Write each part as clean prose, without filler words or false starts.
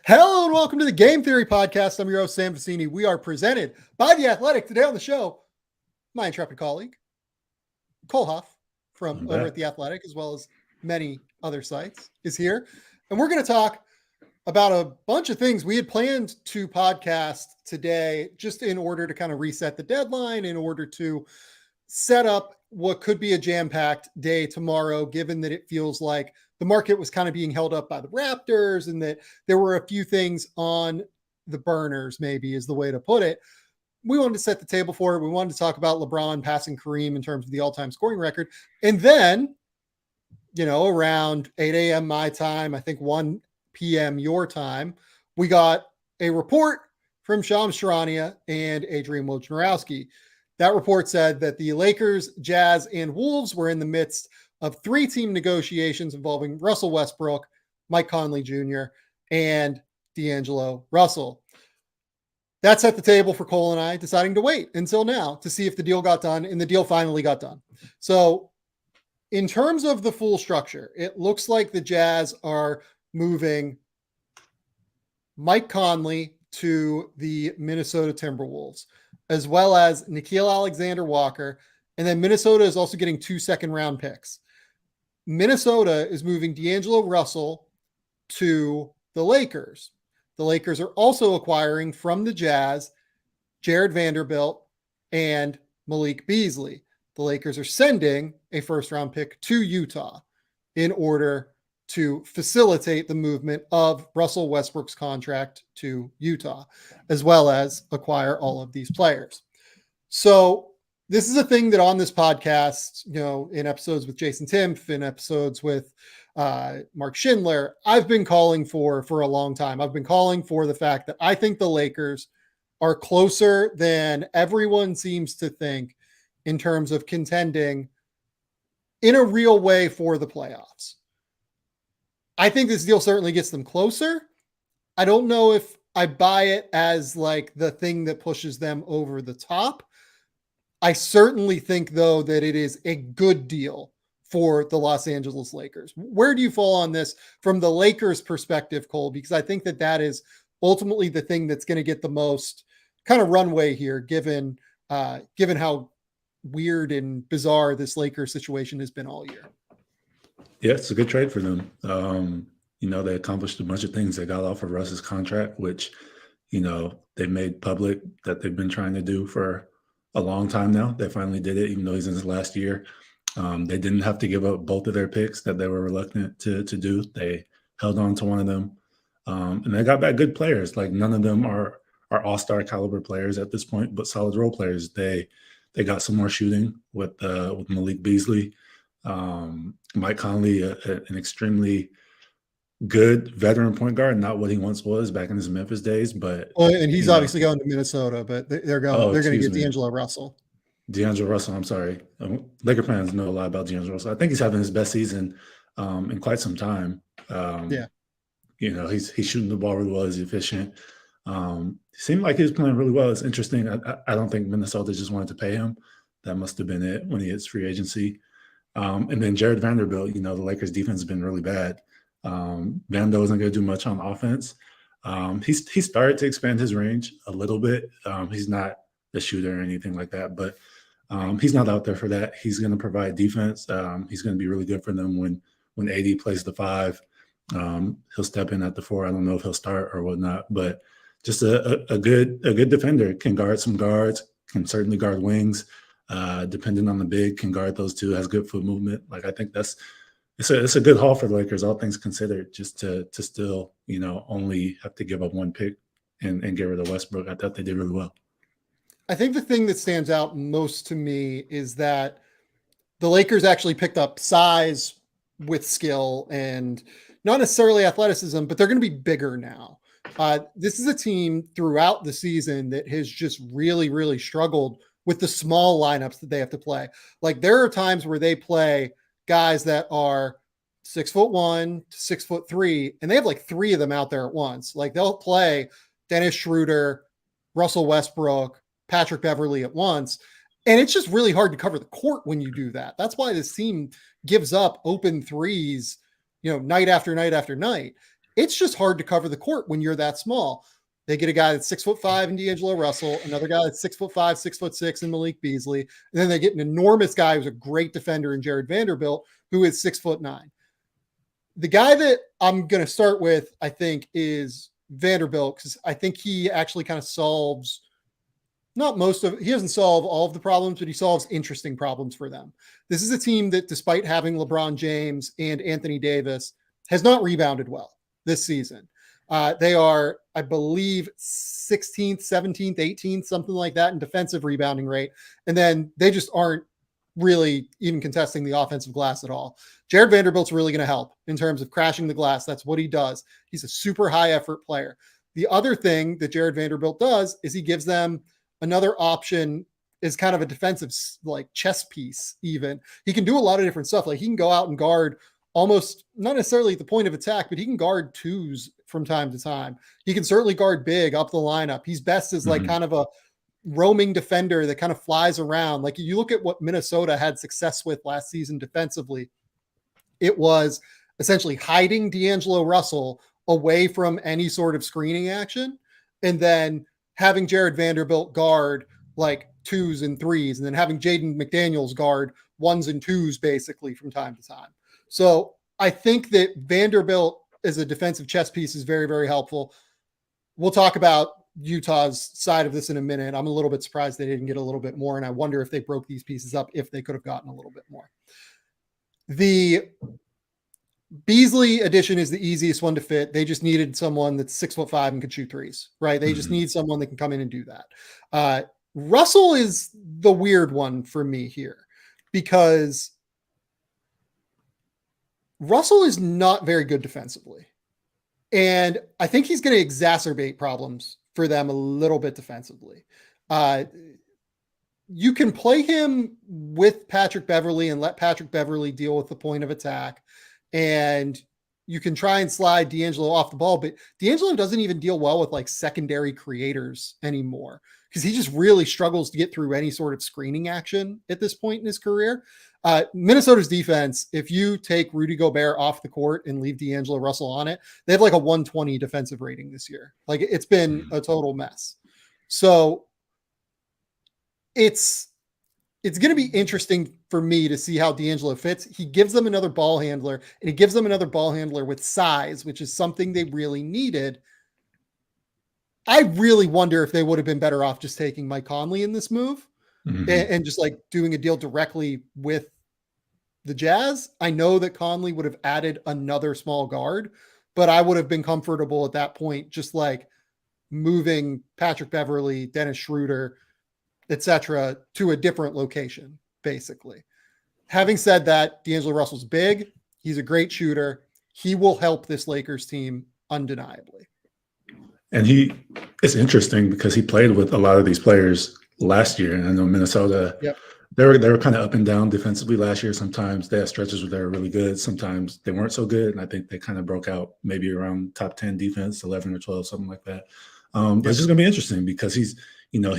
Hello and welcome to the Game Theory Podcast. I'm your host, Sam Vecini. We are presented by The Athletic. Today on the show, my intrepid colleague, Cole Huff from over at The Athletic, as well as many other sites, is here. And we're going to talk about a bunch of things. We had planned to podcast today just in order to kind of reset the deadline, in order to set up what could be a jam-packed day tomorrow, given that it feels like the market was kind of being held up by the Raptors and that there were a few things on the burners, maybe is the way to put it. We wanted to set the table for it. We wanted to talk about LeBron passing Kareem in terms of the all-time scoring record. And then, around 8 a.m. my time, I think 1 p.m. your time, we got a report from Shams Charania and Adrian Wojnarowski. That report said that the Lakers, Jazz, and Wolves were in the midst of 3-team negotiations involving Russell Westbrook, Mike Conley Jr., and D'Angelo Russell. That set the table for Cole and I deciding to wait until now to see if the deal got done, and the deal finally got done. So in terms of the full structure, it looks like the Jazz are moving Mike Conley to the Minnesota Timberwolves, as well as Nickeil Alexander-Walker. And then Minnesota is also getting 2 second-round picks. Minnesota is moving D'Angelo Russell to the Lakers. The Lakers are also acquiring from the Jazz Jarred Vanderbilt and Malik Beasley. The Lakers are sending a first-round pick to Utah in order to facilitate the movement of Russell Westbrook's contract to Utah, as well as acquire all of these players. So this is a thing that on this podcast, in episodes with Jason Timpf, in episodes with Mark Schindler, I've been calling for a long time. I've been calling for the fact that I think the Lakers are closer than everyone seems to think in terms of contending in a real way for the playoffs. I think this deal certainly gets them closer. I don't know if I buy it as like the thing that pushes them over the top. I certainly think, though, that it is a good deal for the Los Angeles Lakers. Where do you fall on this from the Lakers' perspective, Cole? Because I think that is ultimately the thing that's going to get the most kind of runway here, given how weird and bizarre this Lakers situation has been all year. Yeah, it's a good trade for them. They accomplished a bunch of things. They got off of Russ's contract, which, they made public that they've been trying to do for a long time now. They finally did it, even though he's in his last year. They didn't have to give up both of their picks that they were reluctant to do. They held on to one of them. And they got back good players. Like, none of them are all-star caliber players at this point, but solid role players. They got some more shooting with Malik Beasley. Mike Conley, an extremely good veteran point guard, not what he once was back in his Memphis days, but and he's obviously going to Minnesota, but they're going to get D'Angelo Russell. D'Angelo Russell, I'm sorry. Laker fans know a lot about D'Angelo Russell. I think he's having his best season in quite some time. He's shooting the ball really well. He's efficient. Seemed like he was playing really well. It's interesting. I don't think Minnesota just wanted to pay him. That must have been it when he hits free agency. And then Jarred Vanderbilt, the Lakers defense has been really bad. Vando isn't going to do much on offense. He started to expand his range a little bit. He's not a shooter or anything like that, but he's not out there for that. He's going to provide defense. He's going to be really good for them when AD plays the 5. He'll step in at the 4. I don't know if he'll start or whatnot, but just a good defender. Can guard some guards, can certainly guard wings. Depending on the big, can guard those two, has good foot movement. Like, I think it's a good haul for the Lakers, all things considered, just to still, only have to give up one pick and get rid of Westbrook. I thought they did really well. I think the thing that stands out most to me is that the Lakers actually picked up size with skill and not necessarily athleticism, but they're going to be bigger now. This is a team throughout the season that has just really, really struggled with the small lineups that they have to play. Like, there are times where they play guys that are 6'1" to 6'3", and they have like 3 of them out there at once. Like, they'll play Dennis Schroeder, Russell Westbrook, Patrick Beverley at once. And it's just really hard to cover the court when you do that. That's why this team gives up open threes, night after night after night. it's just hard to cover the court when you're that small. They get a guy that's 6'5" in D'Angelo Russell, another guy that's 6'5", 6'6" in Malik Beasley, and then they get an enormous guy who's a great defender in Jarred Vanderbilt, who is 6'9". The guy that I'm going to start with, I think, is Vanderbilt, because I think he actually kind of solves he doesn't solve all of the problems, but he solves interesting problems for them. This is a team that, despite having LeBron James and Anthony Davis, has not rebounded well this season. They are, I believe, 16th, 17th, 18th, something like that in defensive rebounding rate. And then they just aren't really even contesting the offensive glass at all. Jarred Vanderbilt's really going to help in terms of crashing the glass. That's what he does. He's a super high effort player. The other thing that Jarred Vanderbilt does is he gives them another option, is kind of a defensive like chess piece. Even he can do a lot of different stuff. Like he can go out and guard almost not necessarily at the point of attack, but he can guard twos from time to time. He can certainly guard big up the lineup. He's best as like kind of a roaming defender that kind of flies around. Like you look at what Minnesota had success with last season defensively, it was essentially hiding D'Angelo Russell away from any sort of screening action, and then having Jarred Vanderbilt guard like twos and threes, and then having Jaden McDaniels guard ones and twos basically from time to time. So I think that Vanderbilt as a defensive chess piece is very, very helpful. We'll talk about Utah's side of this in a minute. I'm a little bit surprised they didn't get a little bit more, and I wonder if they broke these pieces up, if they could have gotten a little bit more. The Beasley addition is the easiest one to fit. They just needed someone that's 6'5" and could shoot threes, right? They just need someone that can come in and do that. Russell is the weird one for me here, because Russell is not very good defensively. And I think he's going to exacerbate problems for them a little bit defensively. You can play him with Patrick Beverley and let Patrick Beverley deal with the point of attack. And you can try and slide D'Angelo off the ball, but D'Angelo doesn't even deal well with like secondary creators anymore, because he just really struggles to get through any sort of screening action at this point in his career. Minnesota's defense, if you take Rudy Gobert off the court and leave D'Angelo Russell on it, they have like a 120 defensive rating this year. Like it's been a total mess. So it's going to be interesting for me to see how D'Angelo fits. He gives them another ball handler, and he gives them another ball handler with size, which is something they really needed. I really wonder if they would have been better off just taking Mike Conley in this move and just like doing a deal directly with the Jazz. I know that Conley would have added another small guard, but I would have been comfortable at that point, just like moving Patrick Beverley, Dennis Schroeder, etc., to a different location, basically. Having said that, D'Angelo Russell's big. He's a great shooter. He will help this Lakers team undeniably. And it's interesting because he played with a lot of these players last year. And I know Minnesota, they were kind of up and down defensively last year. Sometimes they had stretches where they were really good. Sometimes they weren't so good. And I think they kind of broke out maybe around top 10 defense, 11 or 12, something like that. But it's just going to be interesting because he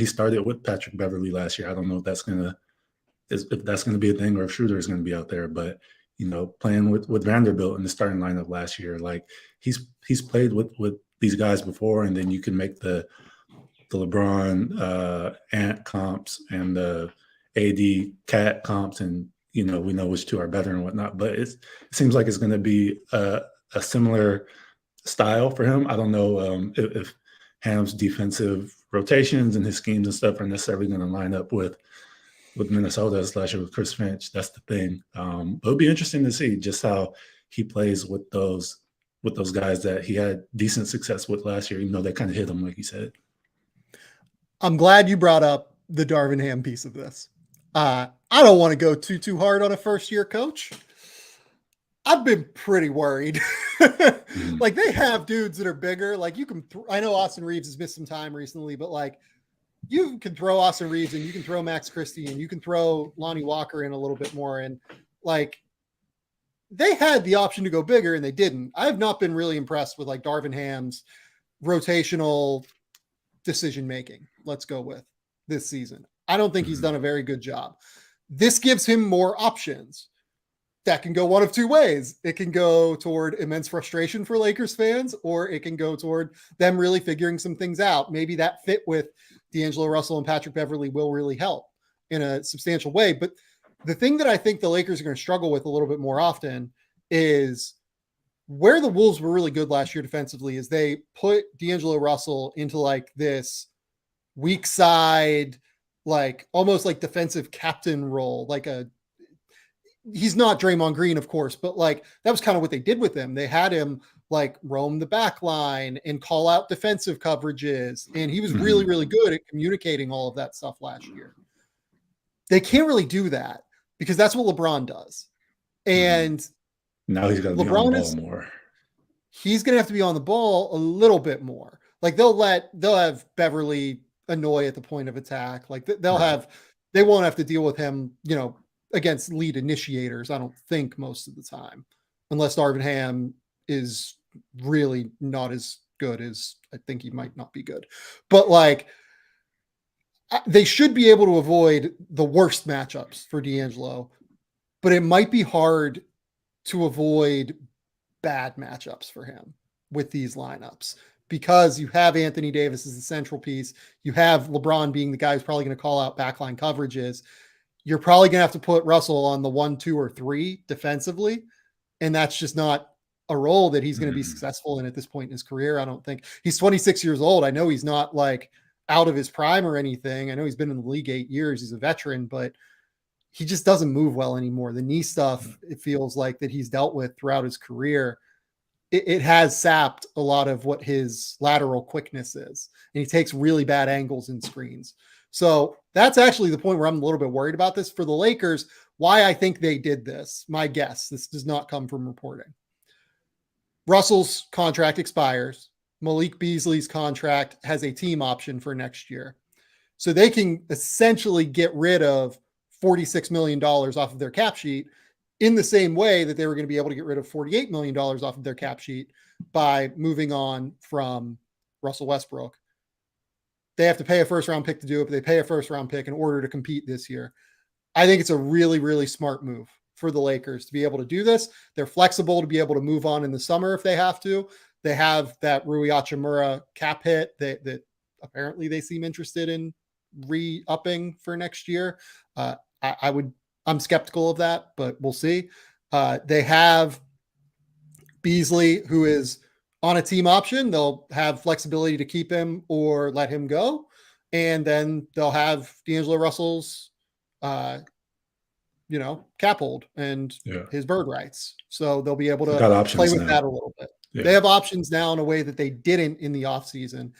started with Patrick Beverley last year. I don't know if that's going to be a thing or if Schroeder is going to be out there. But, playing with Vanderbilt in the starting lineup last year, like he's played with these guys before, and then you can make the LeBron Ant comps and the AD Cat comps, and we know which two are better and whatnot. But it seems like it's going to be a similar style for him. I don't know if Ham's defensive rotations and his schemes and stuff are necessarily going to line up with Minnesota last year with Chris Finch. That's the thing. But it'll be interesting to see just how he plays with those guys that he had decent success with last year, even though they kind of hit him, like you said. I'm glad you brought up the Darvin Ham piece of this. I don't want to go too hard on a first-year coach. I've been pretty worried. Like they have dudes that are bigger. Like you can, I know Austin Reeves has missed some time recently, but like you can throw Austin Reeves and you can throw Max Christie and you can throw Lonnie Walker in a little bit more. And like they had the option to go bigger and they didn't. I have not been really impressed with like Darvin Ham's rotational decision-making. Let's go with this season. I don't think he's done a very good job. This gives him more options. that can go one of two ways. It can go toward immense frustration for Lakers fans, or it can go toward them really figuring some things out. Maybe that fit with D'Angelo Russell and Patrick Beverley will really help in a substantial way. But the thing that I think the Lakers are going to struggle with a little bit more often is where the Wolves were really good last year defensively is they put D'Angelo Russell into like this weak side, like almost like defensive captain role, he's not Draymond Green, of course, but like that was kind of what they did with him. They had him like roam the back line and call out defensive coverages. And he was really, really good at communicating all of that stuff last year. They can't really do that because that's what LeBron does. And now he's got to be on the ball more. He's going to have to be on the ball a little bit more. Like they'll have Beverly annoy at the point of attack. Like they won't have to deal with him, against lead initiators, I don't think most of the time, unless Darvin Ham is really not as good as I think he might not be good. But like they should be able to avoid the worst matchups for D'Angelo, but it might be hard to avoid bad matchups for him with these lineups because you have Anthony Davis as the central piece. You have LeBron being the guy who's probably going to call out backline coverages. You're probably going to have to put Russell on the 1, 2, or 3 defensively. And that's just not a role that he's going to be successful in at this point in his career. I don't think he's 26 years old. I know he's not like out of his prime or anything. I know he's been in the league 8 years. He's a veteran, but he just doesn't move well anymore. The knee stuff, it feels like that he's dealt with throughout his career. It has sapped a lot of what his lateral quickness is. And he takes really bad angles and screens. So that's actually the point where I'm a little bit worried about this for the Lakers. Why I think they did this, my guess, this does not come from reporting. Russell's contract expires. Malik Beasley's contract has a team option for next year. So they can essentially get rid of $46 million off of their cap sheet in the same way that they were going to be able to get rid of $48 million off of their cap sheet by moving on from Russell Westbrook. They have to pay a first-round pick to do it, but they pay a first-round pick in order to compete this year. I think it's a really, really smart move for the Lakers to be able to do this. They're flexible to be able to move on in the summer if they have to. They have that Rui Hachimura cap hit that apparently they seem interested in re-upping for next year. I'm skeptical of that, but we'll see. They have Beasley, who is on a team option. They'll have flexibility to keep him or let him go. And then they'll have D'Angelo Russell's, cap hold and his bird rights. So they'll be able to play with that a little bit. Yeah. They have options now in a way that they didn't in the offseason,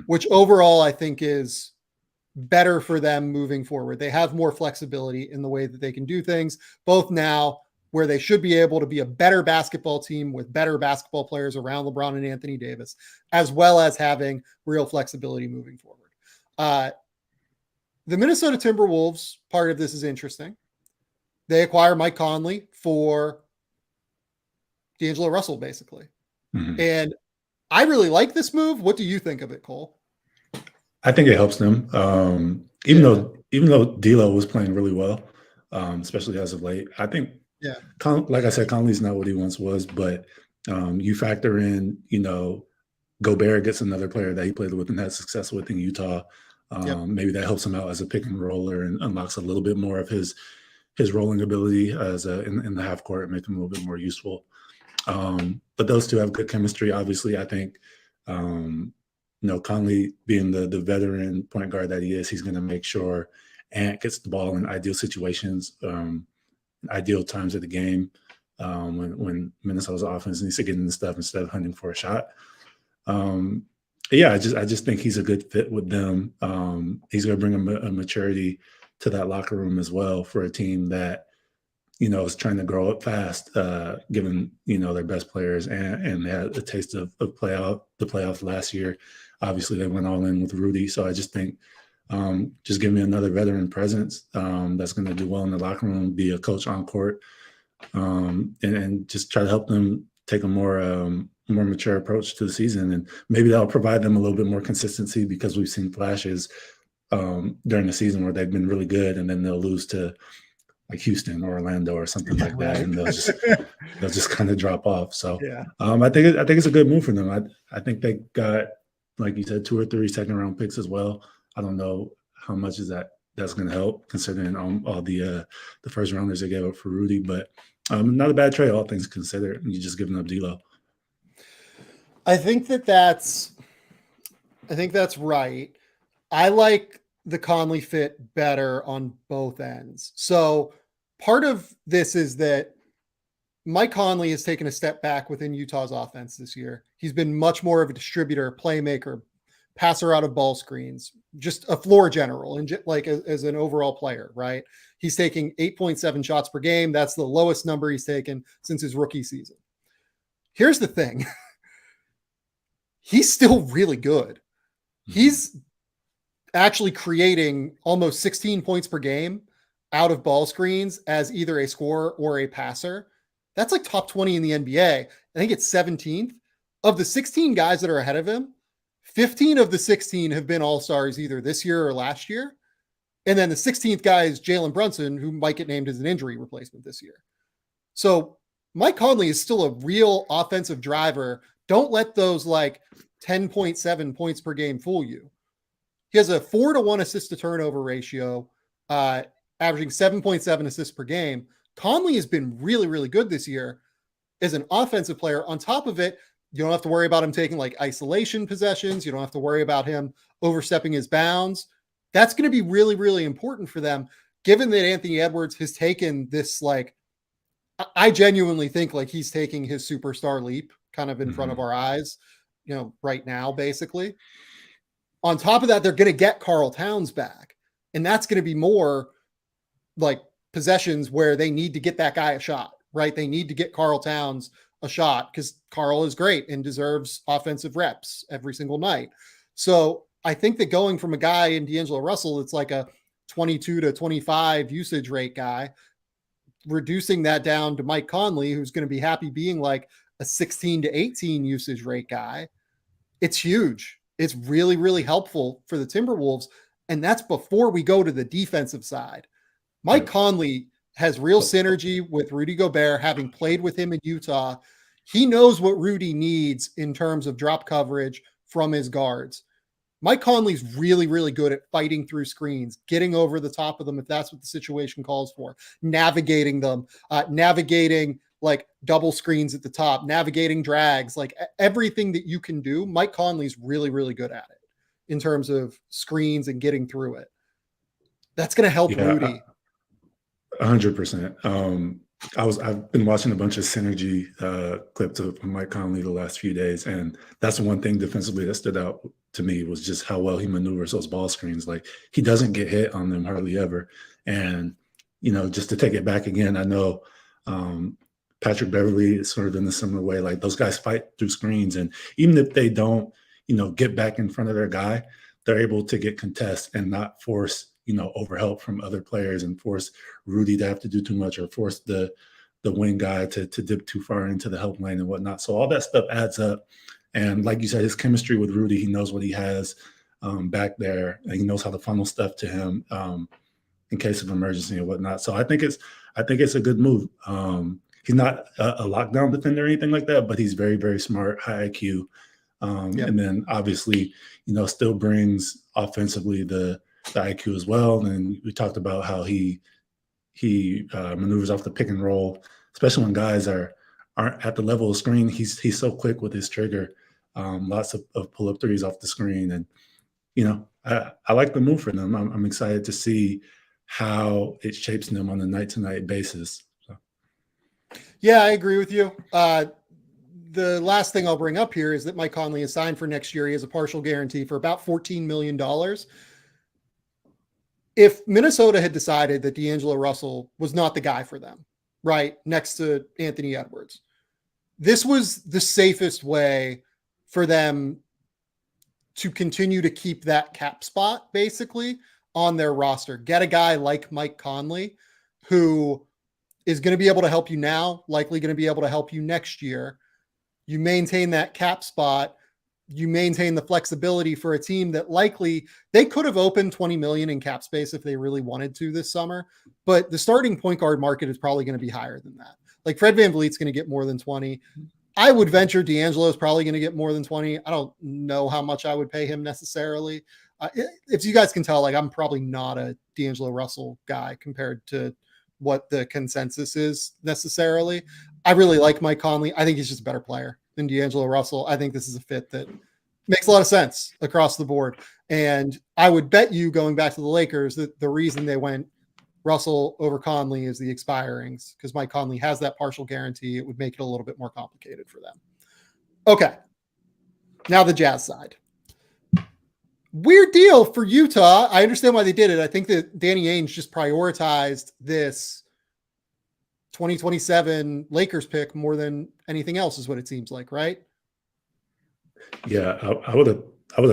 which overall I think is better for them moving forward. They have more flexibility in the way that they can do things, both now where they should be able to be a better basketball team with better basketball players around LeBron and Anthony Davis, as well as having real flexibility moving forward. The Minnesota Timberwolves part of this is interesting. They acquire Mike Conley for D'Angelo Russell, basically. And I really like this move. What do you think of it, Cole? I think it helps them. Even though D'Lo was playing really well, especially as of late, I think, like I said, Conley's not what he once was, but you factor in, Gobert gets another player that he played with and had success with in Utah. Maybe that helps him out as a pick and roller and unlocks a little bit more of his rolling ability as in the half court and make him a little bit more useful. But those two have good chemistry. Obviously, I think, Conley being the veteran point guard that he is, he's going to make sure Ant gets the ball in ideal situations, ideal times of the game when Minnesota's offense needs to get into stuff instead of hunting for a shot. I just think he's a good fit with them. He's going to bring a maturity to that locker room as well for a team that, is trying to grow up fast, given, their best players and they had a taste of the playoffs last year. Obviously, they went all in with Rudy. So I just think just give me another veteran presence that's going to do well in the locker room, be a coach on court, and just try to help them take a more mature approach to the season. And maybe that'll provide them a little bit more consistency because we've seen flashes during the season where they've been really good and then they'll lose to like Houston or Orlando or something like that, Right. and they'll just kind of drop off. So Yeah. I think it's a good move for them. I think they got, like you said, 2 or 3 second-round picks as well. I don't know how much that's going to help considering all the first rounders they gave up for Rudy, but not a bad trade, all things considered. You just giving up D'Lo. I think that's right. I like the Conley fit better on both ends. So part of this is that Mike Conley has taken a step back within Utah's offense this year. He's been much more of a distributor, playmaker, passer out of ball screens, just a floor general, and like as an overall player, right? He's taking 8.7 shots per game. That's the lowest number he's taken since his rookie season. Here's the thing. He's still really good. He's actually creating almost 16 points per game out of ball screens as either a scorer or a passer. That's like top 20 in the NBA. I think it's 17th. Of the 16 guys that are ahead of him, 15 of the 16 have been all-stars either this year or last year. And then the 16th guy is Jalen Brunson, who might get named as an injury replacement this year. So Mike Conley is still a real offensive driver. Don't let those like 10.7 points per game fool you. He has a 4-to-1 assist to turnover ratio, averaging 7.7 assists per game. Conley has been really, really good this year as an offensive player. On top of it, you don't have to worry about him taking like isolation possessions. You don't have to worry about him overstepping his bounds. That's going to be really, really important for them, given that Anthony Edwards has taken this, like, I genuinely think like he's taking his superstar leap kind of in front of our eyes, right now, basically. On top of that, they're going to get Karl Towns back. And that's going to be more like possessions where they need to get that guy a shot, right? They need to get Karl Towns a shot because Karl is great and deserves offensive reps every single night. So I think that going from a guy in D'Angelo Russell, it's like a 22 to 25 usage rate guy, reducing that down to Mike Conley, who's going to be happy being like a 16 to 18 usage rate guy. It's huge. It's really, really helpful for the Timberwolves. And that's before we go to the defensive side. Mike Conley has real synergy with Rudy Gobert, having played with him in Utah. He knows what Rudy needs in terms of drop coverage from his guards. Mike Conley's really, really good at fighting through screens, getting over the top of them if that's what the situation calls for, navigating them, navigating like double screens at the top, navigating drags, like everything that you can do. Mike Conley's really, really good at it in terms of screens and getting through it. That's going to help Rudy. 100%. I've been watching a bunch of synergy clips of Mike Conley the last few days, and that's the one thing defensively that stood out to me was just how well he maneuvers those ball screens. Like he doesn't get hit on them hardly ever. And just to take it back again, I know Patrick Beverley is sort of in a similar way. Like those guys fight through screens, and even if they don't, get back in front of their guy, they're able to get contests and not force overhelp from other players and force Rudy to have to do too much or force the wing guy to dip too far into the help lane and whatnot. So all that stuff adds up. And like you said, his chemistry with Rudy, he knows what he has back there, and he knows how to funnel stuff to him in case of emergency and whatnot. So I think it's a good move. He's not a lockdown defender or anything like that, but he's very, very smart, high IQ. And then obviously, still brings offensively the IQ as well. And we talked about how he maneuvers off the pick and roll, especially when guys aren't at the level of screen. He's so quick with his trigger. Lots of pull-up threes off the screen. And, I like the move for them. I'm excited to see how it shapes them on a night-to-night basis. So. Yeah, I agree with you. The last thing I'll bring up here is that Mike Conley is signed for next year. He has a partial guarantee for about $14 million. If Minnesota had decided that D'Angelo Russell was not the guy for them, right, next to Anthony Edwards, this was the safest way for them to continue to keep that cap spot basically on their roster. Get a guy like Mike Conley who is going to be able to help you now, likely going to be able to help you next year. You maintain that cap spot. you maintain the flexibility for a team that likely they could have opened 20 million in cap space if they really wanted to this summer, but the starting point guard market is probably going to be higher than that. Like Fred VanVleet's going to get more than 20. I would venture D'Angelo is probably going to get more than 20. I don't know how much I would pay him necessarily. If you guys can tell, like I'm probably not a D'Angelo Russell guy compared to what the consensus is necessarily. I really like Mike Conley. I think he's just a better player than D'Angelo Russell. I think this is a fit that makes a lot of sense across the board. And I would bet you, going back to the Lakers, that the reason they went Russell over Conley is the expirings, because Mike Conley has that partial guarantee. It would make it a little bit more complicated for them. Okay. Now the Jazz side. Weird deal for Utah. I understand why they did it. I think that Danny Ainge just prioritized this 2027 Lakers pick more than anything else, is what it seems like, right? Yeah, I would have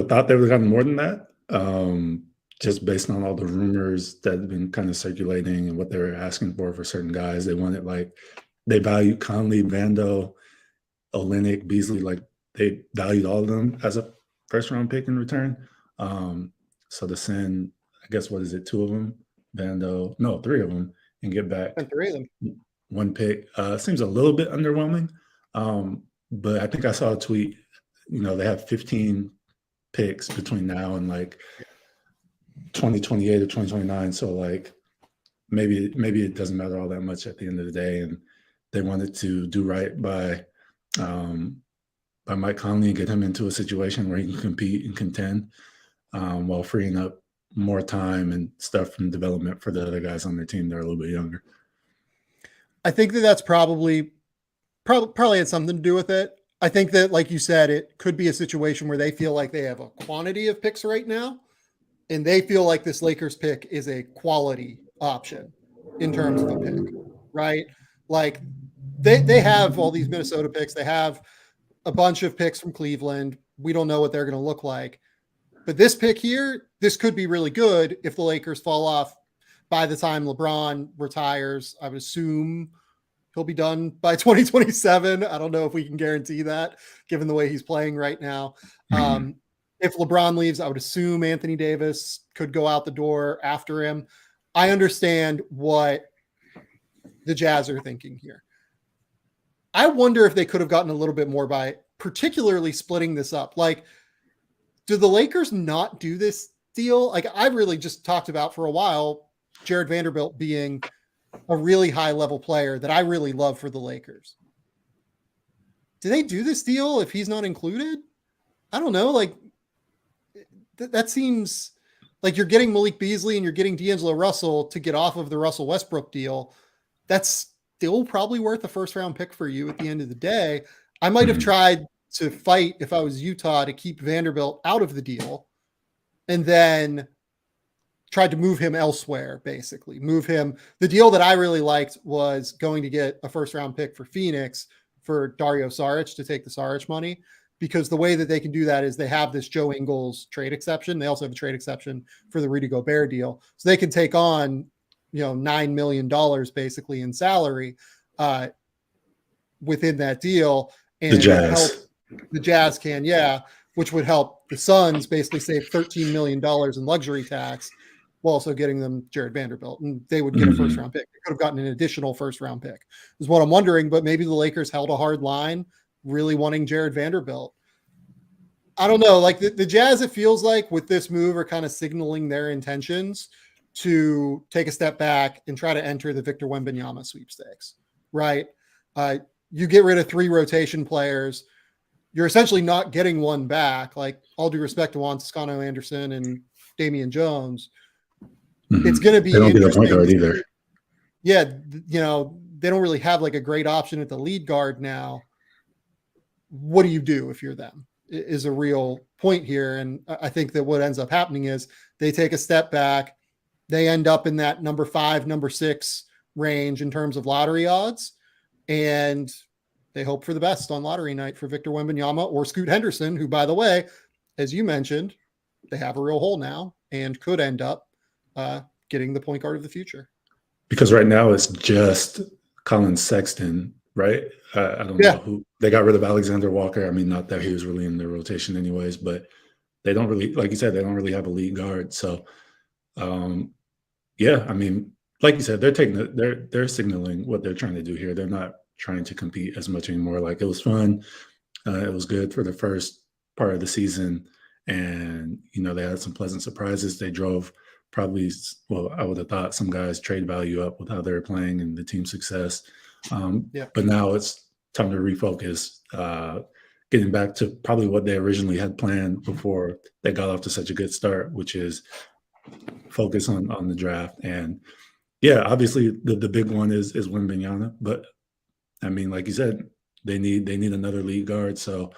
thought they would have gotten more than that. Just based on all the rumors that have been kind of circulating and what they were asking for certain guys. They wanted, like, they valued Conley, Vando, Olynyk, Beasley, like they valued all of them as a first round pick in return. So to send, I guess, what is it, 2 of them, Vando, no, 3 of them, and get back And 3 of them. 1 pick seems a little bit underwhelming. But I think I saw a tweet, they have 15 picks between now and like 2028 or 2029. So like maybe it doesn't matter all that much at the end of the day. And they wanted to do right by Mike Conley and get him into a situation where he can compete and contend while freeing up more time and stuff from development for the other guys on their team that are a little bit younger. I think that that's probably had something to do with it. I think that, like you said, it could be a situation where they feel like they have a quantity of picks right now, and they feel like this Lakers pick is a quality option in terms of a pick, right? Like they have all these Minnesota picks. They have a bunch of picks from Cleveland. We don't know what they're going to look like. But this pick here, this could be really good if the Lakers fall off by the time LeBron retires. I would assume he'll be done by 2027. I don't know if we can guarantee that given the way he's playing right now. If LeBron leaves, I would assume Anthony Davis could go out the door after him. I understand what the Jazz are thinking here. I wonder if they could have gotten a little bit more by particularly splitting this up. Like, do the Lakers not do this deal? Like, I really just talked about for a while, Jarred Vanderbilt being a really high level player that I really love for the Lakers. Do they do this deal if he's not included? I don't know. Like that seems like you're getting Malik Beasley and you're getting D'Angelo Russell to get off of the Russell Westbrook deal. That's still probably worth a first round pick for you at the end of the day. I might have tried to fight if I was Utah to keep Vanderbilt out of the deal and then tried to move him elsewhere, basically move him. The deal that I really liked was going to get a first round pick for Phoenix for Dario Saric to take the Saric money, because the way that they can do that is they have this Joe Ingles trade exception. They also have a trade exception for the Rudy Gobert deal. So they can take on, $9 million basically in salary within that deal. And help the Jazz can, which would help the Suns basically save $13 million in luxury tax while also getting them Jarred Vanderbilt. And they would get a first round pick. They could have gotten an additional first round pick is what I'm wondering, but maybe the Lakers held a hard line, really wanting Jarred Vanderbilt. I don't know. Like the Jazz, it feels like with this move are kind of signaling their intentions to take a step back and try to enter the Victor Wembanyama sweepstakes, right? You get rid of 3 rotation players. You're essentially not getting one back. Like, all due respect to Juan Toscano Anderson and Damian Jones. It's going to be they don't get a point guard either. Yeah, they don't really have like a great option at the lead guard now. What do you do if you're them? Is a real point here. And I think that what ends up happening is they take a step back. They end up in that number 5, number 6 range in terms of lottery odds. And they hope for the best on lottery night for Victor Wembanyama or Scoot Henderson, who, by the way, as you mentioned, they have a real hole now and could end up getting the point guard of the future. Because right now it's just Colin Sexton right? I don't know Yeah. who they got rid of Alexander Walker. I mean, not that he was really in their rotation anyways, but they don't really, like you said, they don't really have a lead guard. So, um, yeah, I mean, like you said, they're signaling what they're trying to do here. They're not trying to compete as much anymore. Like it was fun. It was good for the first part of the season, and they had some pleasant surprises. They drove probably, well, I would have thought some guys trade value up with how they were playing and the team success. Yeah. But now it's time to refocus, getting back to probably what they originally had planned before they got off to such a good start, which is focus on the draft. And yeah, obviously the big one is Wembanyama, but I mean, like you said, they need another lead guard. So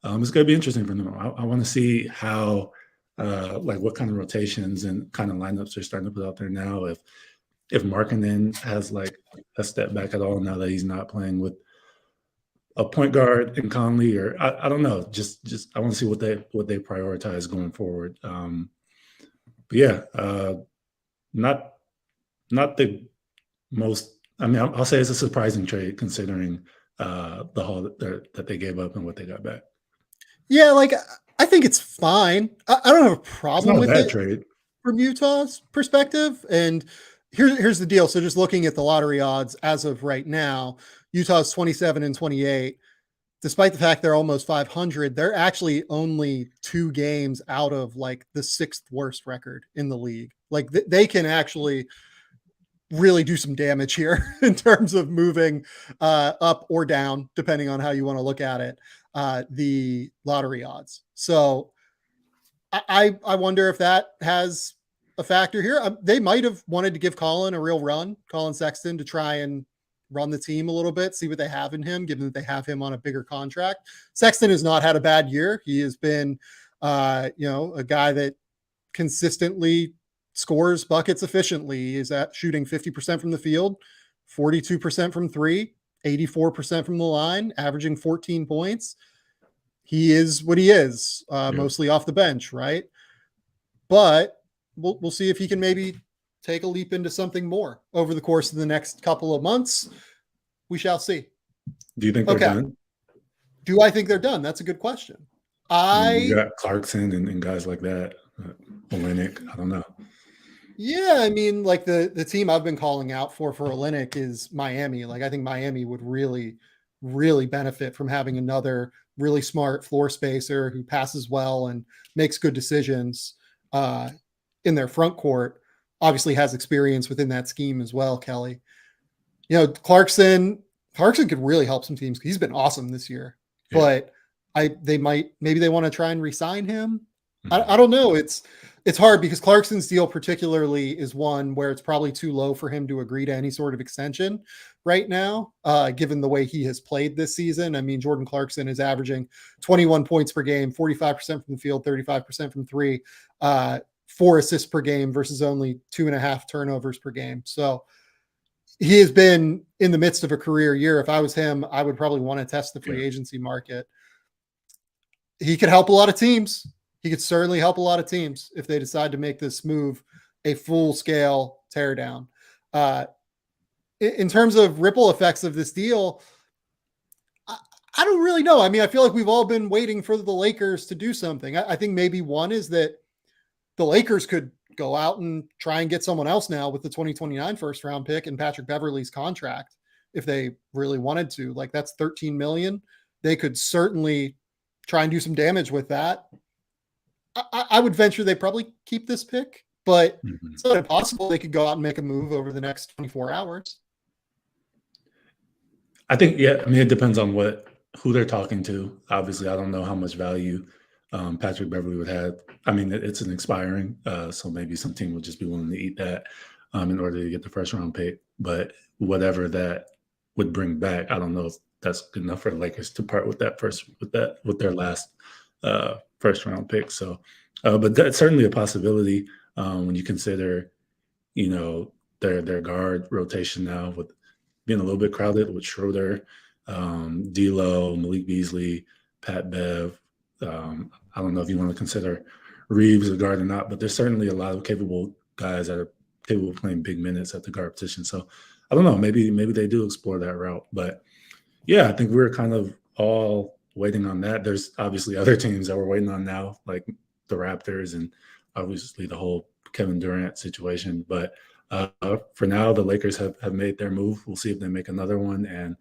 it's going to be interesting for them. I want to see how, like, what kind of rotations and kind of lineups they're starting to put out there now. If Markkanen has like a step back at all now that he's not playing with a point guard in Conley, or I don't know. Just I want to see what they prioritize going forward. But yeah, not the most. I mean, I'll say it's a surprising trade considering the haul that they gave up and what they got back. Yeah, like I think it's fine. I don't have a It's problem not a with bad it trade. from Utah's perspective. And here's the deal. So just looking at the lottery odds as of right now, Utah's 27-28. Despite the fact they're almost 500, they're actually only 2 games out of like the 6th worst record in the league. Like they can actually really do some damage here in terms of moving up or down, depending on how you want to look at it, the lottery odds. So I wonder if that has a factor here. They might have wanted to give Colin a real run, Colin Sexton, to try and run the team a little bit, see what they have in him, given that they have him on a bigger contract. Sexton has not had a bad year. He has been, a guy that consistently scores buckets efficiently. He is at shooting 50% from the field, 42% from 3, 84% from the line, averaging 14 points. He is what he is, mostly off the bench, right? But we'll see if he can maybe take a leap into something more over the course of the next couple of months. We shall see. Do you think they're done? Do I think they're done? That's a good question. You got Clarkson and guys like that. Olynyk, I don't know. Yeah, I mean, like the team I've been calling out for Olynyk is Miami. Like I think Miami would really, really benefit from having another really smart floor spacer who passes well and makes good decisions in their front court. Obviously has experience within that scheme as well, Kelly. Clarkson could really help some teams. He's been awesome this year, but maybe they want to try and re-sign him. I don't know. It's hard because Clarkson's deal particularly is one where it's probably too low for him to agree to any sort of extension right now, given the way he has played this season. I mean, Jordan Clarkson is averaging 21 points per game, 45% from the field, 35% from 3, 4 assists per game versus only 2.5 turnovers per game. So he has been in the midst of a career year. If I was him, I would probably want to test the free agency market. He could help a lot of teams. He could certainly help a lot of teams if they decide to make this move a full-scale teardown. In terms of ripple effects of this deal, I don't really know. I mean, I feel like we've all been waiting for the Lakers to do something. I think maybe one is that the Lakers could go out and try and get someone else now with the 2029 first-round pick and Patrick Beverley's contract if they really wanted to. Like, that's $13 million. They could certainly try and do some damage with that. I would venture they probably keep this pick, but it's not impossible they could go out and make a move over the next 24 hours. I think, I mean, it depends on who they're talking to. Obviously, I don't know how much value Patrick Beverley would have. I mean, it's an expiring, so maybe some team would just be willing to eat that in order to get the first round pick. But whatever that would bring back, I don't know if that's good enough for the Lakers to part with with their last first round pick. So, but that's certainly a possibility when you consider, their guard rotation now with being a little bit crowded with Schroeder, D'Lo, Malik Beasley, Pat Bev. I don't know if you want to consider Reeves a guard or not, but there's certainly a lot of capable guys that are capable of playing big minutes at the guard position. So I don't know, maybe they do explore that route, but Yeah, I think we're kind of all waiting on that. There's obviously other teams that we're waiting on now, like the Raptors and obviously the whole Kevin Durant situation. But for now, the Lakers have made their move. We'll see if they make another one. And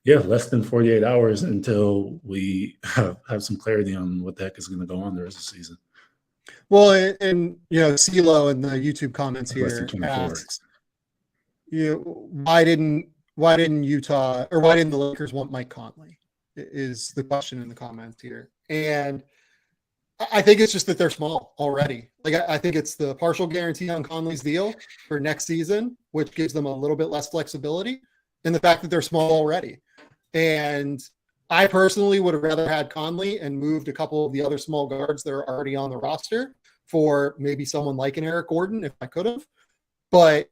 yeah, less than 48 hours until we have some clarity on what the heck is going to go on the rest of the season. Well, and CeeLo in the YouTube comments Less than here 24. asks, why didn't Utah or why didn't the Lakers want Mike Conley? Is the question in the comments here. And I think it's just that they're small already. Like I think it's the partial guarantee on Conley's deal for next season, which gives them a little bit less flexibility, and the fact that they're small already. And I personally would have rather had Conley and moved a couple of the other small guards that are already on the roster for maybe someone like an Eric Gordon if I could have. But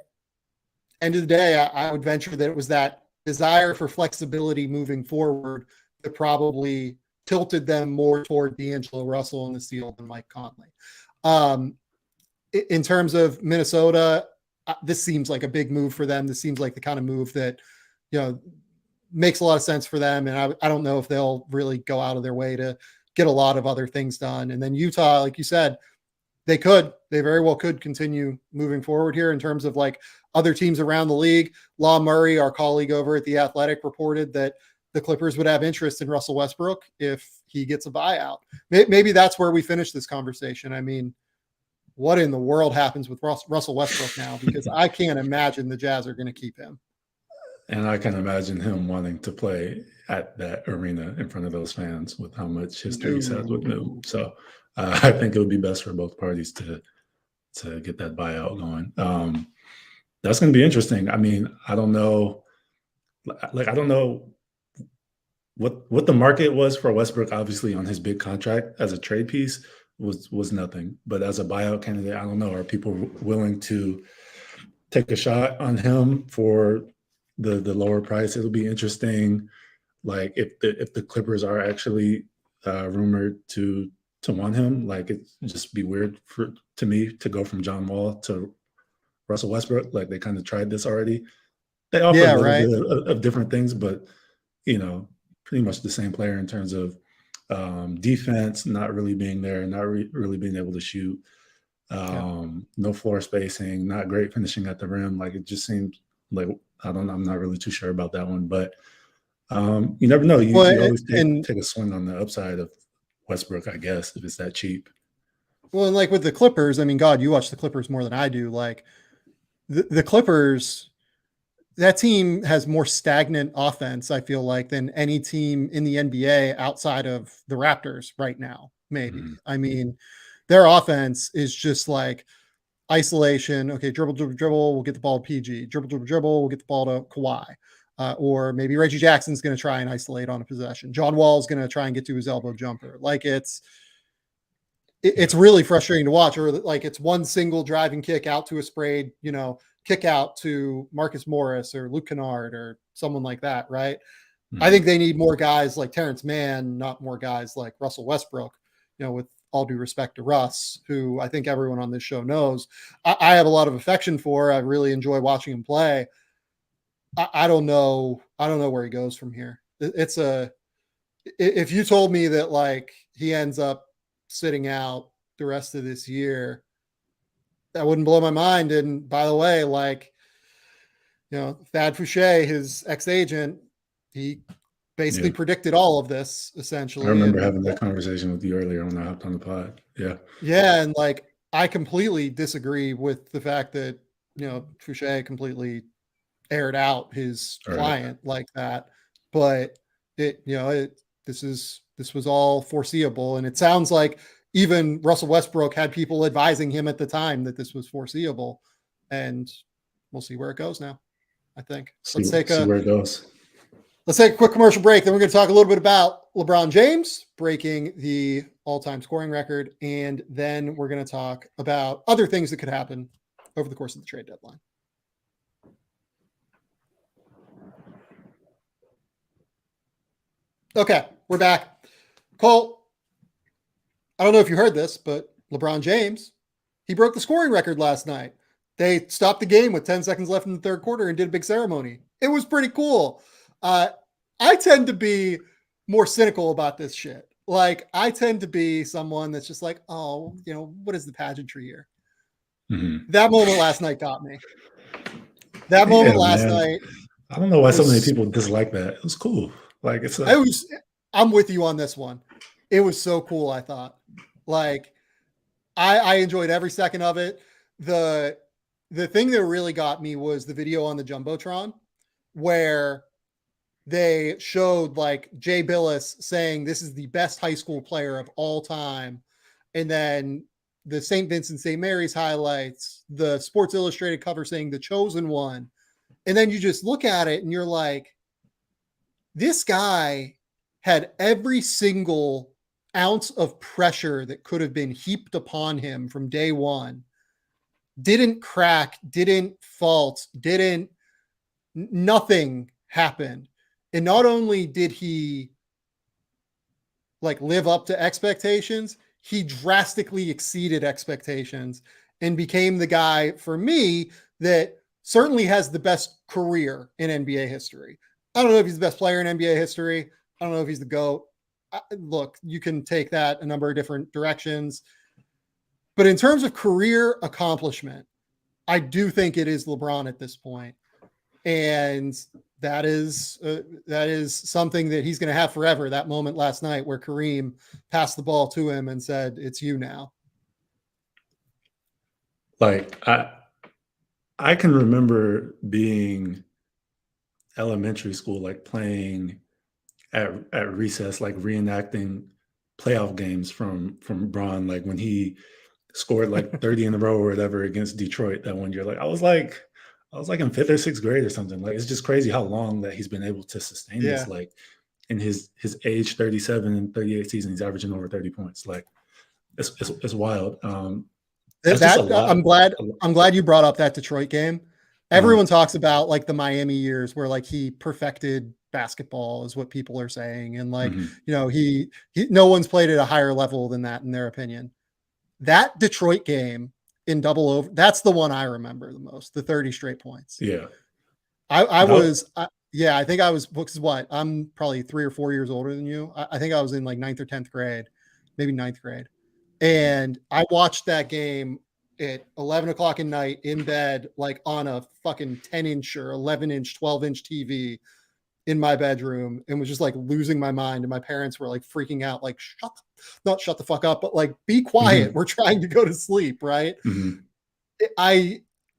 end of the day, I would venture that it was that desire for flexibility moving forward that probably tilted them more toward D'Angelo Russell in the deal than Mike Conley. In terms of Minnesota, this seems like a big move for them. This seems like the kind of move that, makes a lot of sense for them. And I don't know if they'll really go out of their way to get a lot of other things done. And then Utah, like you said, they very well could continue moving forward here in terms of like other teams around the league. Law Murray, our colleague over at The Athletic, reported that the Clippers would have interest in Russell Westbrook if he gets a buyout. Maybe that's where we finish this conversation. I mean, what in the world happens with Russell Westbrook now? Because I can't imagine the Jazz are going to keep him. And I can imagine him wanting to play at that arena in front of those fans with how much history he's had with them. So I think it would be best for both parties to get that buyout going. That's going to be interesting. I mean, I don't know. I don't know what the market was for Westbrook. Obviously, on his big contract as a trade piece was nothing. But as a buyout candidate, I don't know. Are people willing to take a shot on him for the lower price? It'll be interesting. Like if the Clippers are actually rumored to want him, like it'd just be weird to me to go from John Wall to Russell Westbrook. Like they kind of tried this already. They offer a little bit of different things, but pretty much the same player in terms of defense, not really being there, not really being able to shoot, no floor spacing, not great finishing at the rim. Like it just seems like I'm not really too sure about that one, but you never know. You always take a swing on the upside of Westbrook, I guess, if it's that cheap. Well, and like with the Clippers, I mean, God, you watch the Clippers more than I do. Like the Clippers, that team has more stagnant offense, I feel like, than any team in the NBA outside of the Raptors right now, maybe. Mm-hmm. I mean, their offense is just like isolation. Okay, dribble, we'll get the ball to PG. Dribble, we'll get the ball to Kawhi. Or maybe Reggie Jackson's going to try and isolate on a possession. John Wall's going to try and get to his elbow jumper. Like it's really frustrating to watch. Or like it's one single driving kick out to a sprayed, kick out to Marcus Morris or Luke Kennard or someone like that, right? Mm-hmm. I think they need more guys like Terrence Mann, not more guys like Russell Westbrook, with all due respect to Russ, who I think everyone on this show knows I have a lot of affection for. I really enjoy watching him play. I don't know where he goes from here. If you told me that like he ends up sitting out the rest of this year, that wouldn't blow my mind. And by the way, like, Thad Fouché, his ex-agent, he basically predicted all of this essentially. I remember having that conversation with you earlier when I hopped on the pod. Yeah. Yeah. And like, I completely disagree with the fact that, Fouché completely aired out his client like that, but this was all foreseeable. And it sounds like even Russell Westbrook had people advising him at the time that this was foreseeable, and we'll see where it goes now. I think let's take a quick commercial break. Then we're going to talk a little bit about LeBron James breaking the all-time scoring record. And then we're going to talk about other things that could happen over the course of the trade deadline. Okay, we're back. Cole, I don't know if you heard this, but LeBron James, he broke the scoring record last night. They stopped the game with 10 seconds left in the third quarter and did a big ceremony. It was pretty cool. I tend to be more cynical about this shit. Like, I tend to be someone that's just like, oh, what is the pageantry here? Mm-hmm. That moment last night got me. That Yeah, moment last man. night I don't know why so many was, people dislike that. It was cool. Like I'm with you on this one. It was so cool. I thought, like, I enjoyed every second of it. The thing that really got me was the video on the Jumbotron where they showed like Jay Billis saying this is the best high school player of all time. And then the St. Vincent St. Mary's highlights, the Sports Illustrated cover saying the chosen one. And then you just look at it and you're like, this guy had every single ounce of pressure that could have been heaped upon him from day one. Didn't crack, didn't fault, nothing happened. And not only did he like live up to expectations, he drastically exceeded expectations and became the guy for me that certainly has the best career in NBA history. I don't know if he's the best player in NBA history. I don't know if he's the GOAT. Look, you can take that a number of different directions. But in terms of career accomplishment, I do think it is LeBron at this point. And that is something that he's going to have forever. That moment last night where Kareem passed the ball to him and said, "It's you now." Like I can remember being elementary school, like playing at recess, like reenacting playoff games from Bron, like when he scored like 30 in a row or whatever against Detroit that one year. Like I was like in fifth or sixth grade or something. Like it's just crazy how long that he's been able to sustain Yeah. this. Like in his age 37 and 38 season, he's averaging over 30 points. Like it's wild. That's just a lot. I'm glad you brought up that Detroit game. Everyone talks about like the Miami years where like he perfected basketball is what people are saying. And like, he no one's played at a higher level than that in their opinion. That Detroit game in double over, that's the one I remember the most, the 30 straight points. Yeah. I think I was, because what, I'm probably 3 or 4 years older than you. I think I was in like 9th or 10th grade, maybe 9th grade. And I watched that game at 11 o'clock at night in bed, like on a fucking 10-inch or 11-inch, 12-inch TV in my bedroom, and was just like losing my mind. And my parents were like freaking out, like, not shut the fuck up, but like, be quiet. We're trying to go to sleep. Right.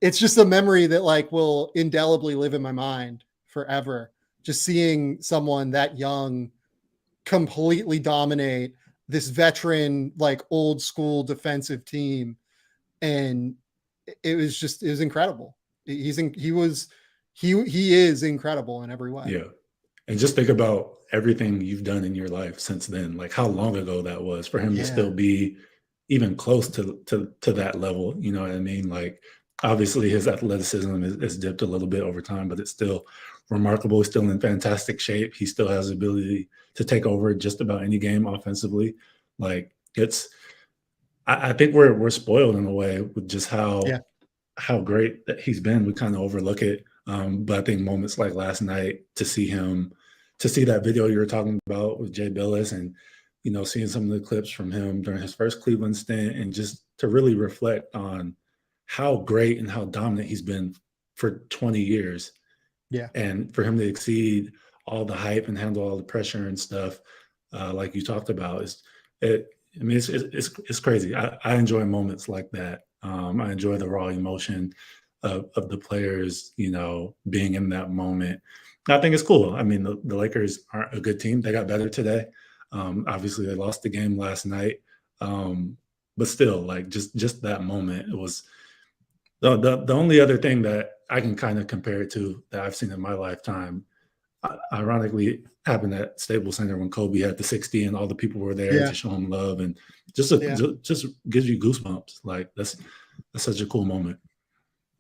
It's just a memory that like will indelibly live in my mind forever. Just seeing someone that young completely dominate this veteran, like old school defensive team. And it was incredible. He is incredible in every way. Yeah. And just think about everything you've done in your life since then, like how long ago that was for him to still be even close to that level. You know what I mean? Like obviously his athleticism is dipped a little bit over time, but it's still remarkable. He's still in fantastic shape. He still has the ability to take over just about any game offensively. Like I think we're spoiled in a way with just how great that he's been. We kind of overlook it. But I think moments like last night to see that video you were talking about with Jay Billis and, seeing some of the clips from him during his first Cleveland stint and just to really reflect on how great and how dominant he's been for 20 years. Yeah. And for him to exceed all the hype and handle all the pressure and stuff, like you talked about, it's crazy. I enjoy moments like that. I enjoy the raw emotion of the players, being in that moment. I think it's cool. I mean, the Lakers aren't a good team. They got better today. Obviously, they lost the game last night. But still, like just that moment, it was the only other thing that I can kind of compare it to that I've seen in my lifetime. Ironically, happened at Staples Center when Kobe had the 60 and all the people were there to show him love, and just gives you goosebumps. Like that's such a cool moment.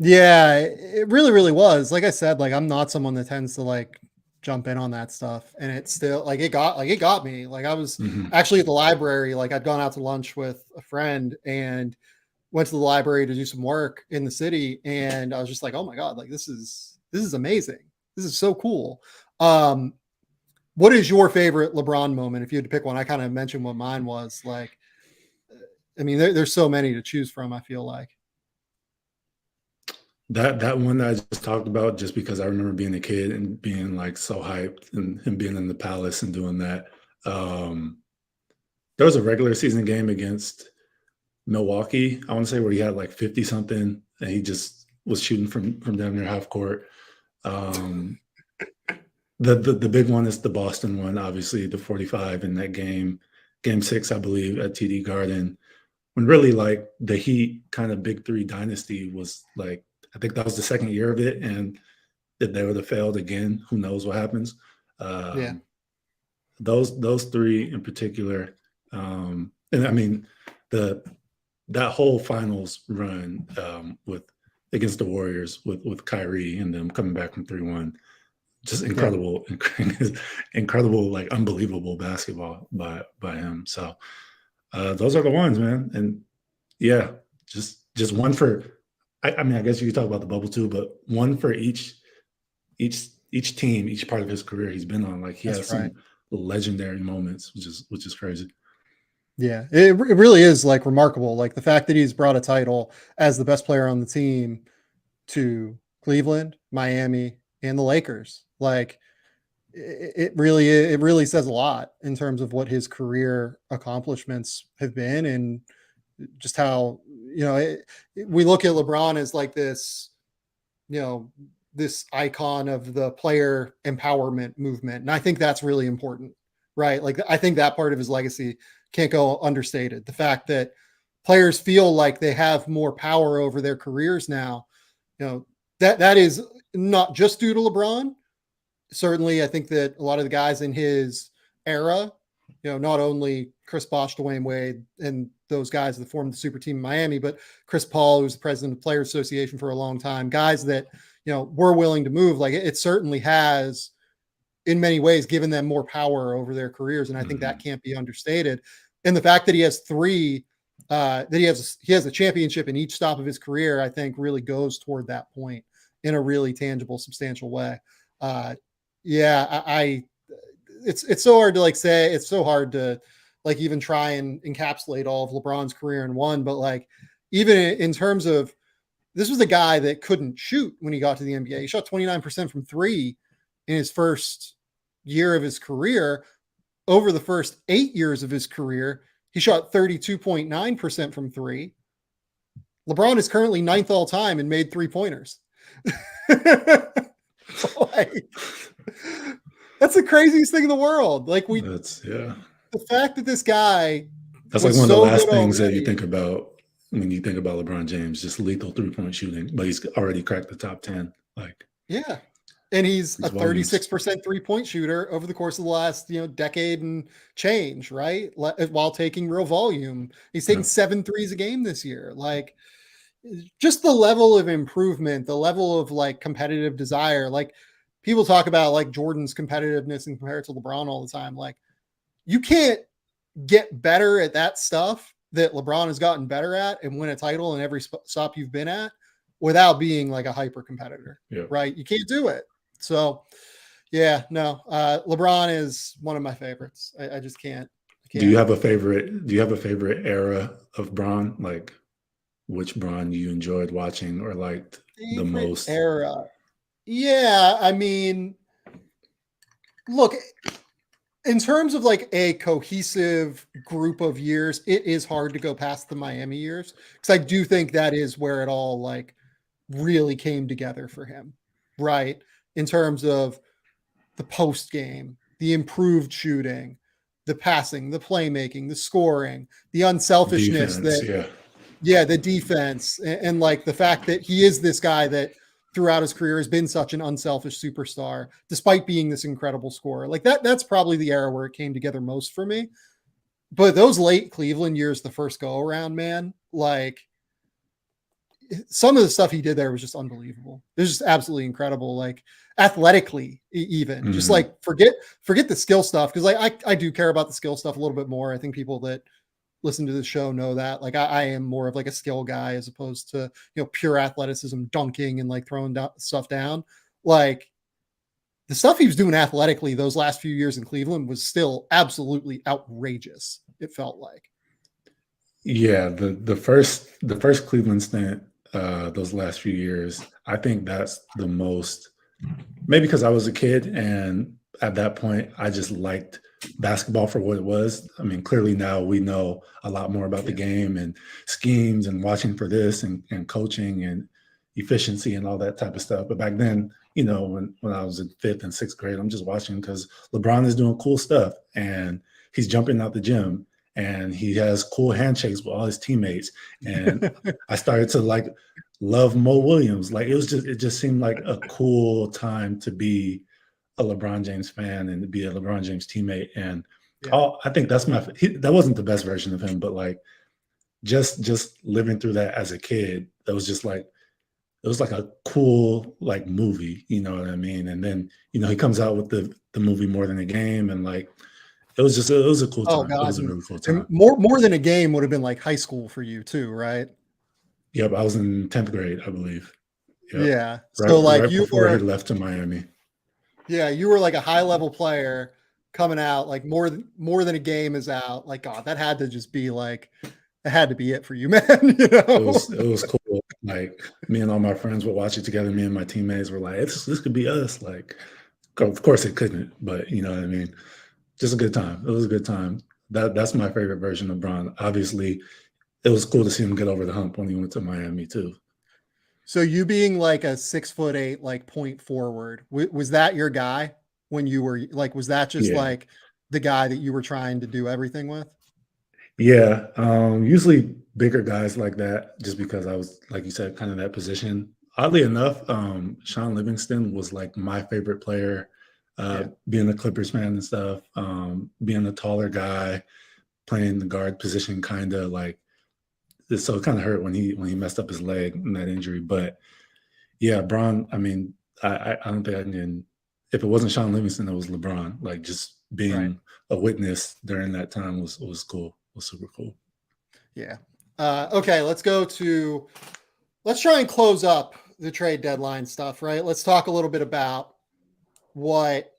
Yeah, it really, really was. Like I said, like I'm not someone that tends to like jump in on that stuff, and it's still like it got me. Like I was actually at the library. Like I'd gone out to lunch with a friend and went to the library to do some work in the city, and I was just like, oh my god, like this is amazing. This is so cool. what is your favorite LeBron moment? If you had to pick one, I kind of mentioned what mine was. Like, I mean, there's so many to choose from, I feel like. That one that I just talked about, just because I remember being a kid and being like so hyped and him being in the palace and doing that. There was a regular season game against Milwaukee, I want to say, where he had like 50 something and he just was shooting from down near half court. The big one is the Boston one, obviously, the 45 in that game 6, I believe, at TD Garden, when really like the Heat kind of big three dynasty was like, I think that was the second year of it, and if they would have failed again, who knows what happens. Yeah. Those three in particular, and I mean that whole finals run with against the Warriors with Kyrie and them coming back from 3-1, just incredible, incredible, like unbelievable basketball by him. So those are the ones, man. And yeah, just one for. I mean, I guess you could talk about the bubble too, but one for each team, each part of his career he's been on. Like he has some legendary moments, which is crazy. Yeah, it really is like remarkable. Like the fact that he's brought a title as the best player on the team to Cleveland, Miami, and the Lakers. Like it really says a lot in terms of what his career accomplishments have been, and just how, we look at LeBron as like this, this icon of the player empowerment movement. And I think that's really important, right? Like, I think that part of his legacy can't go understated. The fact that players feel like they have more power over their careers now, that is not just due to LeBron. Certainly, I think that a lot of the guys in his era, not only Chris Bosh, Dwayne Wade, and those guys that formed the super team in Miami, but Chris Paul, who's the president of the Players Association for a long time, guys that, were willing to move. Like it certainly has in many ways given them more power over their careers. And I think that can't be understated. And the fact that he has three, that he has a championship in each stop of his career, I think really goes toward that point in a really tangible, substantial way. It's so hard to like say, it's so hard to like even try and encapsulate all of LeBron's career in one, but like even in terms of, this was a guy that couldn't shoot when he got to the NBA. He shot 29% from three in his first year of his career. Over the first 8 years of his career, he shot 32.9% from three. LeBron is currently 9th all time in made 3-pointers. Like, that's the craziest thing in the world. Like the fact that this guy, that's like one of the last things that you think about when you think about LeBron James, just lethal 3-point shooting, but he's already cracked the top 10. Like, yeah. And he's a 36% 3-point shooter over the course of the last, decade and change, right? While taking real volume. He's taking 7 threes a game this year. Like, just the level of improvement, the level of like competitive desire. Like, people talk about like Jordan's competitiveness and compare it to LeBron all the time. Like, you can't get better at that stuff that LeBron has gotten better at and win a title in every stop you've been at without being like a hyper competitor, right? You can't do it. So LeBron is one of my favorites. I just can't. Do you have a favorite era of Bron? Like which Bron you enjoyed watching or liked the most? Era. Yeah. I mean, look, in terms of like a cohesive group of years, it is hard to go past the Miami years, because I do think that is where it all like really came together for him, right? In terms of the post game, the improved shooting, the passing, the playmaking, the scoring, the unselfishness, the defense, and like the fact that he is this guy that throughout his career has been such an unselfish superstar, despite being this incredible scorer. Like that's probably the era where it came together most for me. But those late Cleveland years, the first go around, man, like some of the stuff he did there was just unbelievable. It was just absolutely incredible. Like athletically, even just like forget the skill stuff. Cause like I do care about the skill stuff a little bit more. I think people that listen to the show know that. Like I am more of like a skill guy as opposed to, pure athleticism, dunking and like throwing stuff down. Like the stuff he was doing athletically those last few years in Cleveland was still absolutely outrageous. It felt like. Yeah, the first Cleveland stint, those last few years, I think that's the most. Maybe because I was a kid, and at that point, I just liked basketball for what it was. I mean, clearly now we know a lot more about the game and schemes and watching for this and coaching and efficiency and all that type of stuff. But back then, when I was in fifth and sixth grade, I'm just watching because LeBron is doing cool stuff and he's jumping out the gym and he has cool handshakes with all his teammates. And I started to love Mo Williams. Like it just seemed like a cool time to be a LeBron James fan and to be a LeBron James teammate. And I think that's that wasn't the best version of him, but like just living through that as a kid, that was just like, it was like a cool like movie, you know what I mean? And then, he comes out with the movie More Than a Game, and like it was a cool time. Oh God. It was a really cool time. More Than a Game would have been like high school for you too, right? Yep, I was in 10th grade, I believe. Yep. Yeah. So right before he left to Miami. Yeah, you were like a high level player coming out, like more than a game is out. Like, God, that had to just be like, it had to be it for you, man. It was cool. Like me and all my friends would watch it together. Me and my teammates were like, this could be us. Like, of course it couldn't, but you know what I mean? Just a good time. It was a good time. That's my favorite version of Bron. Obviously, it was cool to see him get over the hump when he went to Miami too. So you being like a 6'8", like point forward, was that your guy when you were like, was that just like the guy that you were trying to do everything with? Yeah. Usually bigger guys like that, just because I was, like you said, kind of that position. Oddly enough, Sean Livingston was like my favorite player, being a Clippers fan and stuff, being a taller guy, playing the guard position, kind of like, so it kind of hurt when he messed up his leg in that injury. But yeah, Bron, I mean, I don't think I can, if it wasn't Sean Livingston, it was LeBron. Like just being a witness during that time was cool. Was super cool. Yeah. Okay, let's try and close up the trade deadline stuff, right? Let's talk a little bit about what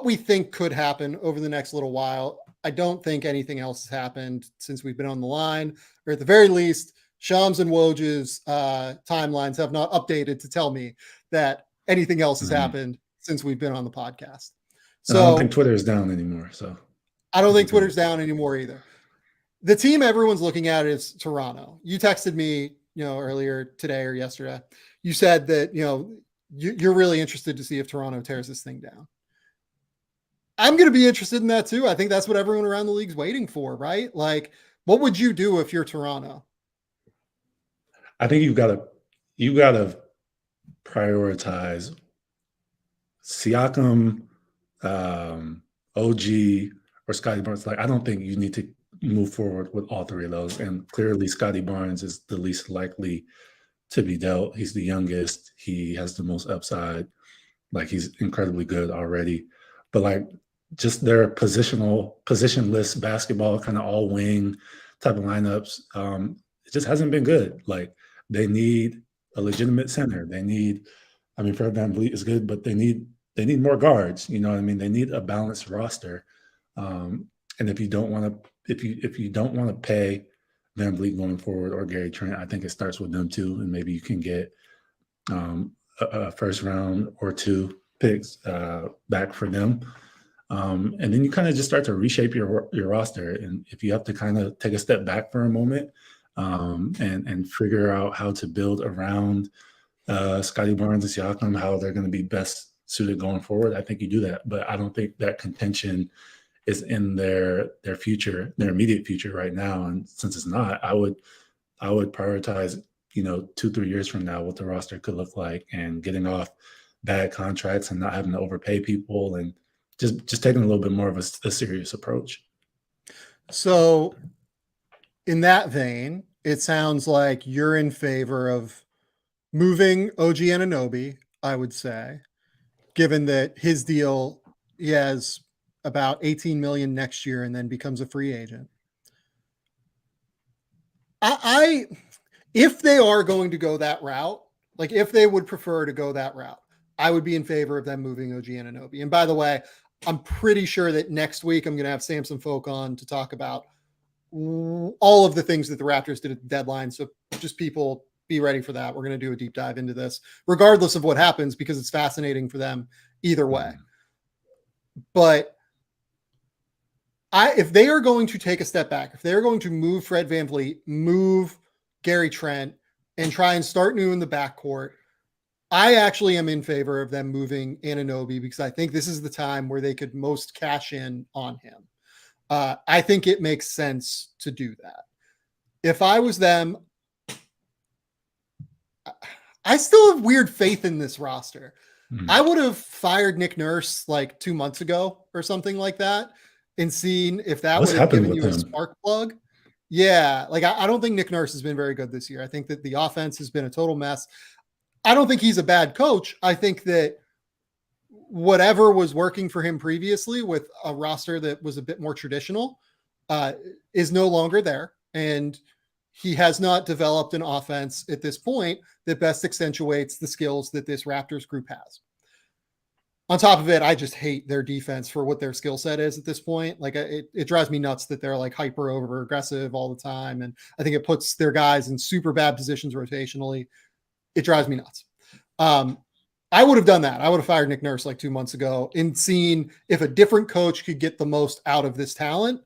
we think could happen over the next little while. I don't think anything else has happened since we've been on the line, or at the very least, Shams and Woj's timelines have not updated to tell me that anything else has happened since we've been on the podcast. So I don't think Twitter is down anymore. So I don't think Twitter's down anymore either. The team everyone's looking at is Toronto. You texted me, earlier today or yesterday. You said that, you're really interested to see if Toronto tears this thing down. I'm going to be interested in that too. I think that's what everyone around the league's waiting for, right? Like, what would you do if you're Toronto? I think you got to prioritize Siakam, OG, or Scotty Barnes. Like, I don't think you need to move forward with all three of those. And clearly, Scotty Barnes is the least likely to be dealt. He's the youngest. He has the most upside. Like, he's incredibly good already. But like, just their positionless basketball, kind of all wing type of lineups, it just hasn't been good. Like, they need a legitimate center. They need, Fred VanVleet is good, but they need more guards. You know what I mean? They need a balanced roster. And if you don't want to pay VanVleet going forward or Gary Trent, I think it starts with them too. And maybe you can get a first round or two picks back for them. And then you kind of just start to reshape your roster. And if you have to kind of take a step back for a moment and figure out how to build around Scotty Barnes and Siakam, how they're going to be best suited going forward, I think you do that. But I don't think that contention is in their future, their immediate future right now. And since it's not, I would prioritize, 2-3 years from now, what the roster could look like, and getting off bad contracts and not having to overpay people, and just taking a little bit more of a serious approach. So in that vein, it sounds like you're in favor of moving OG Anunoby, I would say, given that his deal, he has about $18 million next year and then becomes a free agent. If they are going to go that route, like if they would prefer to go that route, I would be in favor of them moving OG Anunoby. And by the way, I'm pretty sure that next week I'm going to have Samson Folk on to talk about all of the things that the Raptors did at the deadline. So just people be ready for that. We're going to do a deep dive into this, regardless of what happens, because it's fascinating for them either way. But if they are going to take a step back, if they're going to move Fred VanVleet, move Gary Trent, and try and start new in the backcourt, I actually am in favor of them moving Anunoby because I think this is the time where they could most cash in on him. I think it makes sense to do that. If I was them, I still have weird faith in this roster. I would have fired Nick Nurse like 2 months ago or something like that and seen if that would have given you a spark plug. Yeah, like I don't think Nick Nurse has been very good this year. I think that the offense has been a total mess. I don't think he's a bad coach. I think that whatever was working for him previously with a roster that was a bit more traditional is no longer there. And he has not developed an offense at this point that best accentuates the skills that this Raptors group has. On top of it, I just hate their defense for what their skill set is at this point. Like it drives me nuts that they're like hyper over aggressive all the time. And I think it puts their guys in super bad positions rotationally. It drives me nuts. I would have done that. I would have fired Nick Nurse like 2 months ago and seen if a different coach could get the most out of this talent.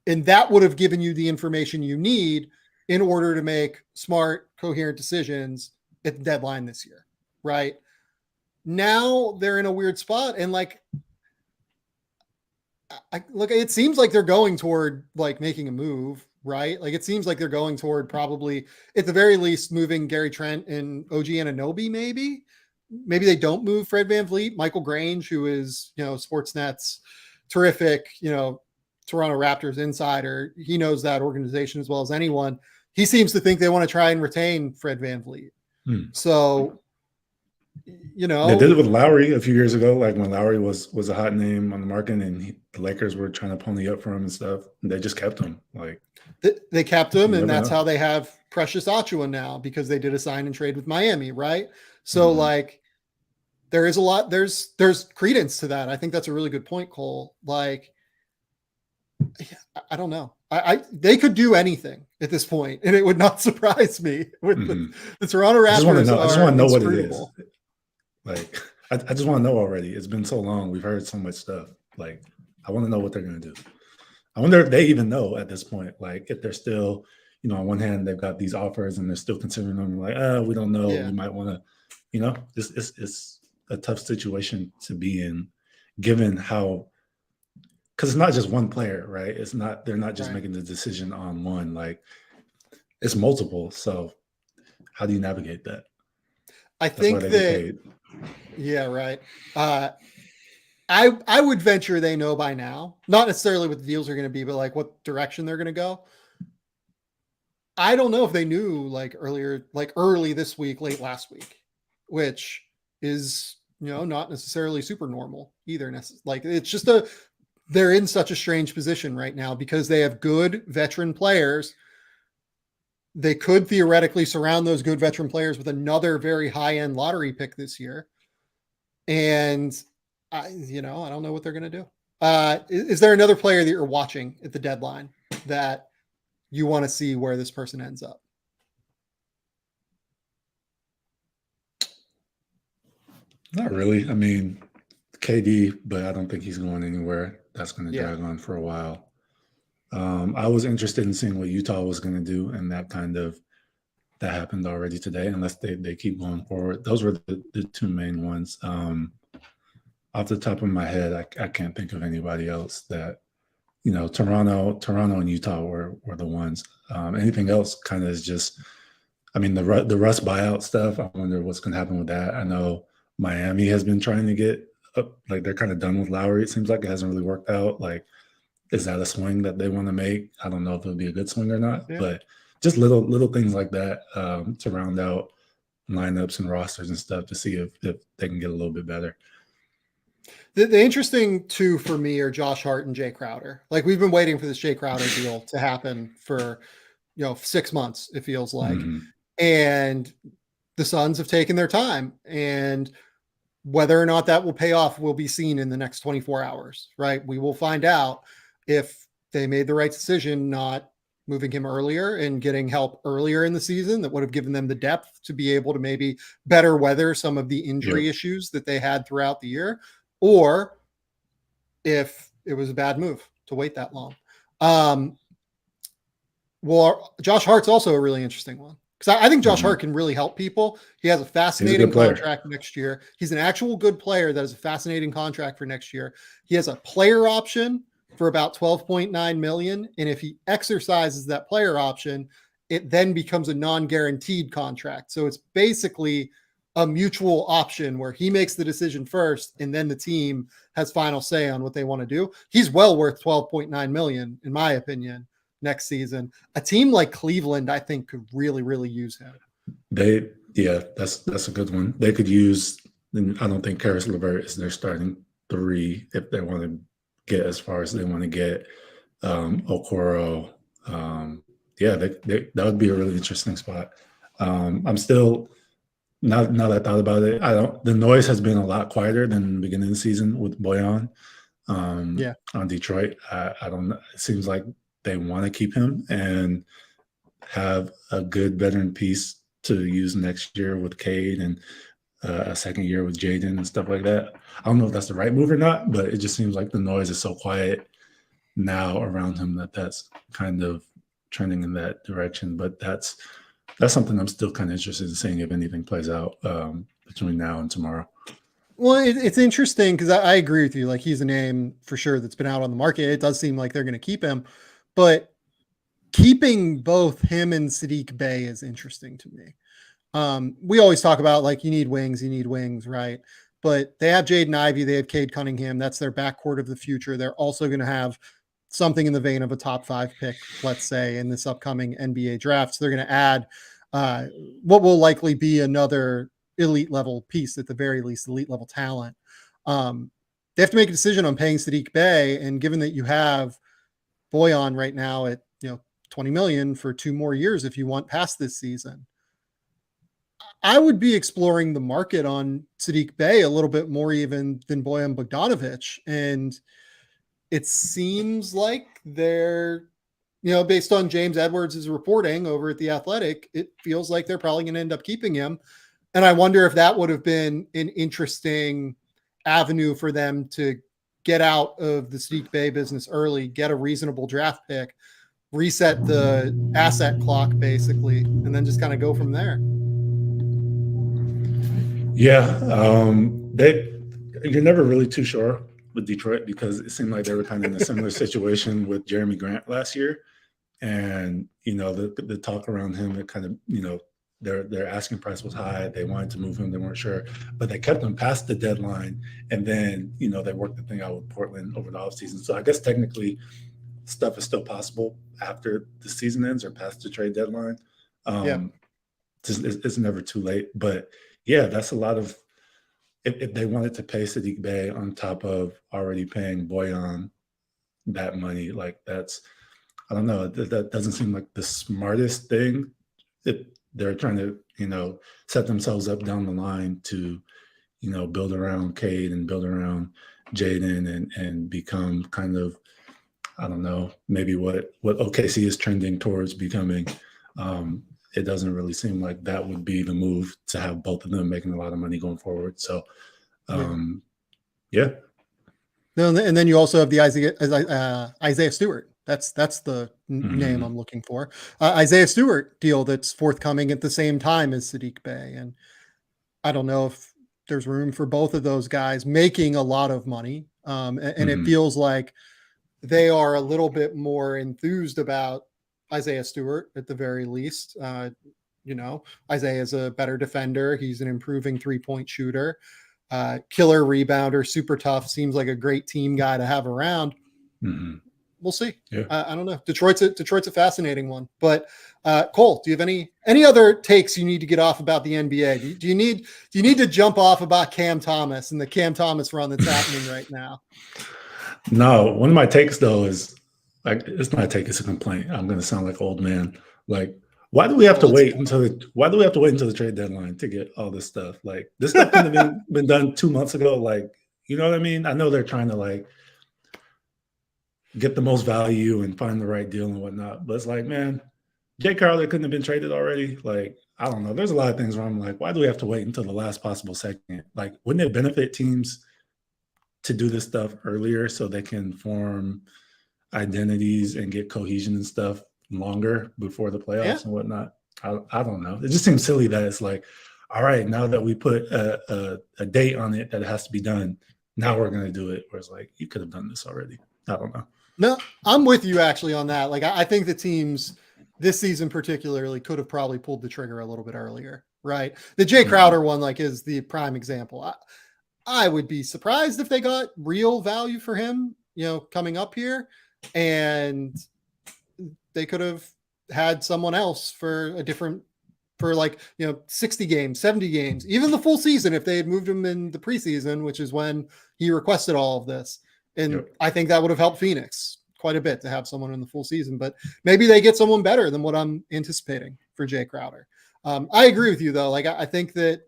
And that would have given you the information you need in order to make smart, coherent decisions at the deadline this year, right? Now they're in a weird spot. And like, look, it seems like they're going toward like making a move, right? Like it seems like they're going toward probably at the very least moving Gary Trent and OG Anunoby. Maybe they don't move Fred VanVleet. Michael Grange, who is, Sportsnet's terrific, Toronto Raptors insider. He knows that organization as well as anyone. He seems to think they want to try and retain Fred VanVleet. So, they did it with Lowry a few years ago, like when Lowry was a hot name on the market and the Lakers were trying to pony up for him and stuff. And they just kept him. Like they kept him, and that's how they have Precious Achiuwa now, because they did a sign and trade with Miami, right? So like there is a lot, there's credence to that. I think that's a really good point, Cole. Like, I don't know. They could do anything at this point, and it would not surprise me. With the Toronto Raptors, I just want to know what it is. Like, I just want to know already. It's been so long. We've heard so much stuff. Like, I want to know what they're going to do. I wonder if they even know at this point. Like, if they're still, on one hand, they've got these offers and they're still considering them. Like, we don't know. Yeah. We might want to, it's a tough situation to be in, given how. Because it's not just one player, right? They're not just making the decision on one, like it's multiple. So how do you navigate that? I think that, yeah, right. I would venture they know by now, not necessarily what the deals are going to be, but like what direction they're going to go. I don't know if they knew like early this week, late last week, which is, not necessarily super normal either. Like it's just they're in such a strange position right now because they have good veteran players. They could theoretically surround those good veteran players with another very high-end lottery pick this year. And I don't know what they're going to do. Is there another player that you're watching at the deadline that you want to see where this person ends up? Not really. I mean, KD, but I don't think he's going anywhere. That's going to drag on for a while. I was interested in seeing what Utah was going to do, and that happened already today, unless they keep going forward. Those were the two main ones. Off the top of my head, I can't think of anybody else that, Toronto and Utah were the ones. Anything else kind of is just, I mean, the Russ buyout stuff, I wonder what's going to happen with that. I know Miami has been trying to get up, like they're kind of done with Lowry. It seems like it hasn't really worked out. Like, is that a swing that they want to make? I don't know if it'll be a good swing or not, but just little things like that to round out lineups and rosters and stuff to see if they can get a little bit better. The interesting two for me are Josh Hart and Jay Crowder. Like we've been waiting for this Jay Crowder deal to happen for 6 months, it feels like. And the Suns have taken their time. And Whether or not that will pay off will be seen in the next 24 hours, right? We will find out if they made the right decision not moving him earlier and getting help earlier in the season that would have given them the depth to be able to maybe better weather some of the injury issues that they had throughout the year, or if it was a bad move to wait that long. Well, Josh Hart's also a really interesting one, because I think Josh Hart can really help people. He has a fascinating contract next year. He's an actual good player that has a fascinating contract for next year. He has a player option for about $12.9 million. And if he exercises that player option, it then becomes a non-guaranteed contract. So it's basically a mutual option where he makes the decision first, and then the team has final say on what they want to do. He's well worth $12.9 million, in my opinion, next season. A team like Cleveland, I think, could really, really use him. That's a good one. They could use, and I don't think Karis LeVert is their starting three if they want to get as far as they want to get. Okoro, that would be a really interesting spot. I'm still, now that I thought about it, the noise has been a lot quieter than the beginning of the season with Bojan on Detroit. I don't know. It seems like they want to keep him and have a good veteran piece to use next year with Cade and a second year with Jaden and stuff like that. I don't know if that's the right move or not, but it just seems like the noise is so quiet now around him that's kind of trending in that direction. But that's something I'm still kind of interested in seeing if anything plays out between now and tomorrow. Well, it's interesting because I agree with you. Like, he's a name for sure that's been out on the market. It does seem like they're going to keep him, but keeping both him and Saddiq Bey is interesting to me. We always talk about, like, you need wings, right? But they have Jaden Ivey, they have Cade Cunningham. That's their backcourt of the future. They're also going to have something in the vein of a top 5 pick, let's say, in this upcoming NBA draft. So they're going to add what will likely be another elite level piece, at the very least, elite level talent. They have to make a decision on paying Saddiq Bey, and given that you have Bojan right now at $20 million for 2 more years if you want past this season, I would be exploring the market on Saddiq Bey a little bit more even than Bojan Bogdanovic. And it seems like they're, based on James Edwards' reporting over at The Athletic, it feels like they're probably going to end up keeping him. And I wonder if that would have been an interesting avenue for them to get out of the Saddiq Bey business early, get a reasonable draft pick, reset the asset clock basically, and then just kind of go from there. Yeah. You're never really too sure with Detroit, because it seemed like they were kind of in a similar situation with Jeremy Grant last year. And, the talk around him, it kind of, their asking price was high. They wanted to move him. They weren't sure, but they kept him past the deadline. And then, they worked the thing out with Portland over the offseason. So I guess technically stuff is still possible after the season ends or past the trade deadline. It's never too late. But yeah, that's a lot of, if they wanted to pay Saddiq Bey on top of already paying Bojan that money, like that's, I don't know, that doesn't seem like the smartest thing. If they're trying to, set themselves up down the line to, build around Cade and build around Jaden and become kind of, I don't know, maybe what OKC is trending towards becoming. It doesn't really seem like that would be the move to have both of them making a lot of money going forward. So, yeah. No, and then you also have the Isaiah Stewart. That's the name I'm looking for. Isaiah Stewart deal that's forthcoming at the same time as Saddiq Bey. And I don't know if there's room for both of those guys making a lot of money. And it feels like they are a little bit more enthused about Isaiah Stewart at the very least. Isaiah is a better defender. He's an improving 3-point shooter, killer rebounder, super tough. Seems like a great team guy to have around. We'll see. Yeah. I don't know. Detroit's a fascinating one. But Cole, do you have any other takes you need to get off about the NBA? Do you need to jump off about Cam Thomas and the Cam Thomas run that's happening right now? No, one of my takes though is, like, it's not a take, it's a complaint. I'm going to sound like old man. Like, Why do we have to let's wait go. until the trade deadline to get all this stuff? Like this stuff could have been done 2 months ago. Like, you know what I mean? I know they're trying to like get the most value and find the right deal and whatnot, but it's like, man, Jay Crowder couldn't have been traded already. Like, I don't know. There's a lot of things where I'm like, why do we have to wait until the last possible second? Like, wouldn't it benefit teams to do this stuff earlier so they can form identities and get cohesion and stuff longer before the playoffs and whatnot? I don't know. It just seems silly that it's like, all right, now that we put a date on it that it has to be done, now we're going to do it. Where it's like, you could have done this already. I don't know. No, I'm with you actually on that. Like, I think the teams this season particularly could have probably pulled the trigger a little bit earlier, right? The Jay Crowder one, like, is the prime example. I would be surprised if they got real value for him, coming up here, and they could have had someone else for 60 games, 70 games, even the full season if they had moved him in the preseason, which is when he requested all of this. And I think that would have helped Phoenix quite a bit to have someone in the full season, but maybe they get someone better than what I'm anticipating for Jay Crowder. I agree with you though. Like, I think that,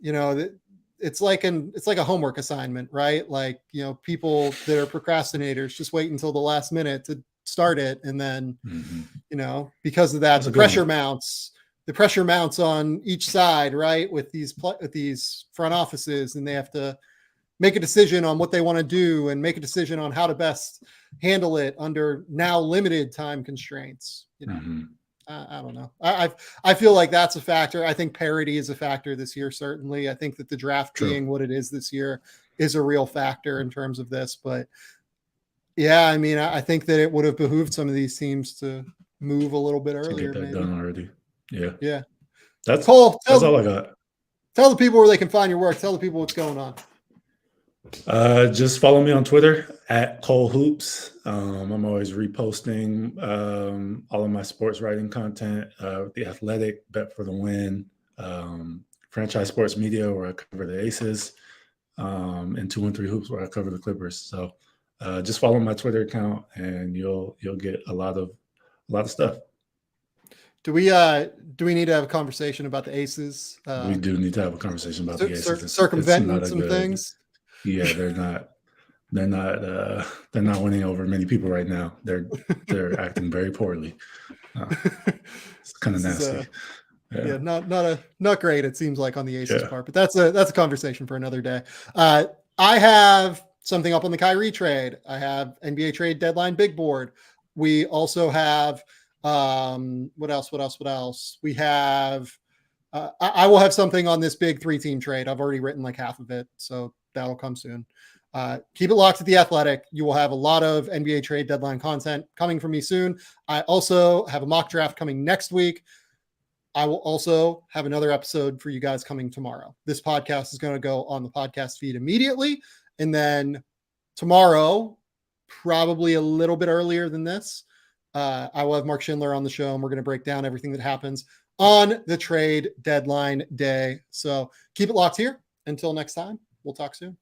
that it's like a homework assignment, right? Like, people that are procrastinators just wait until the last minute to start it. And then, because of that, the pressure mounts on each side, right? With these front offices, and they have to make a decision on what they want to do and make a decision on how to best handle it under now limited time constraints. I don't know. I feel like that's a factor. I think parity is a factor this year. Certainly. I think that the draft being what it is this year is a real factor in terms of this, but yeah, I mean, I think that it would have behooved some of these teams to move a little bit earlier. To get that done already. Yeah. Yeah. That's Cole. That's all I got. Tell the people where they can find your work. Tell the people what's going on. Just follow me on Twitter at Cole Hoops. I'm always reposting all of my sports writing content. The Athletic, Bet for the Win, Franchise Sports Media, where I cover the Aces, and 213 Hoops, where I cover the Clippers. So just follow my Twitter account, and you'll get a lot of stuff. Do we need to have a conversation about the Aces? We do need to have a conversation about the Aces. Circumventing some things. Yeah, they're not winning over many people right now. They're acting very poorly. It's kind of nasty. Not great. It seems like on the Aces part, but that's a conversation for another day. I have something up on the Kyrie trade. I have NBA trade deadline big board. We also have what else? We have I will have something on this big 3-team trade. I've already written like half of it, so that'll come soon. Keep it locked at The Athletic. You will have a lot of NBA trade deadline content coming from me soon. I also have a mock draft coming next week. I will also have another episode for you guys coming tomorrow. This podcast is going to go on the podcast feed immediately. And then tomorrow, probably a little bit earlier than this, I will have Mark Schindler on the show, and we're going to break down everything that happens on the trade deadline day. So keep it locked here. Until next time, we'll talk soon.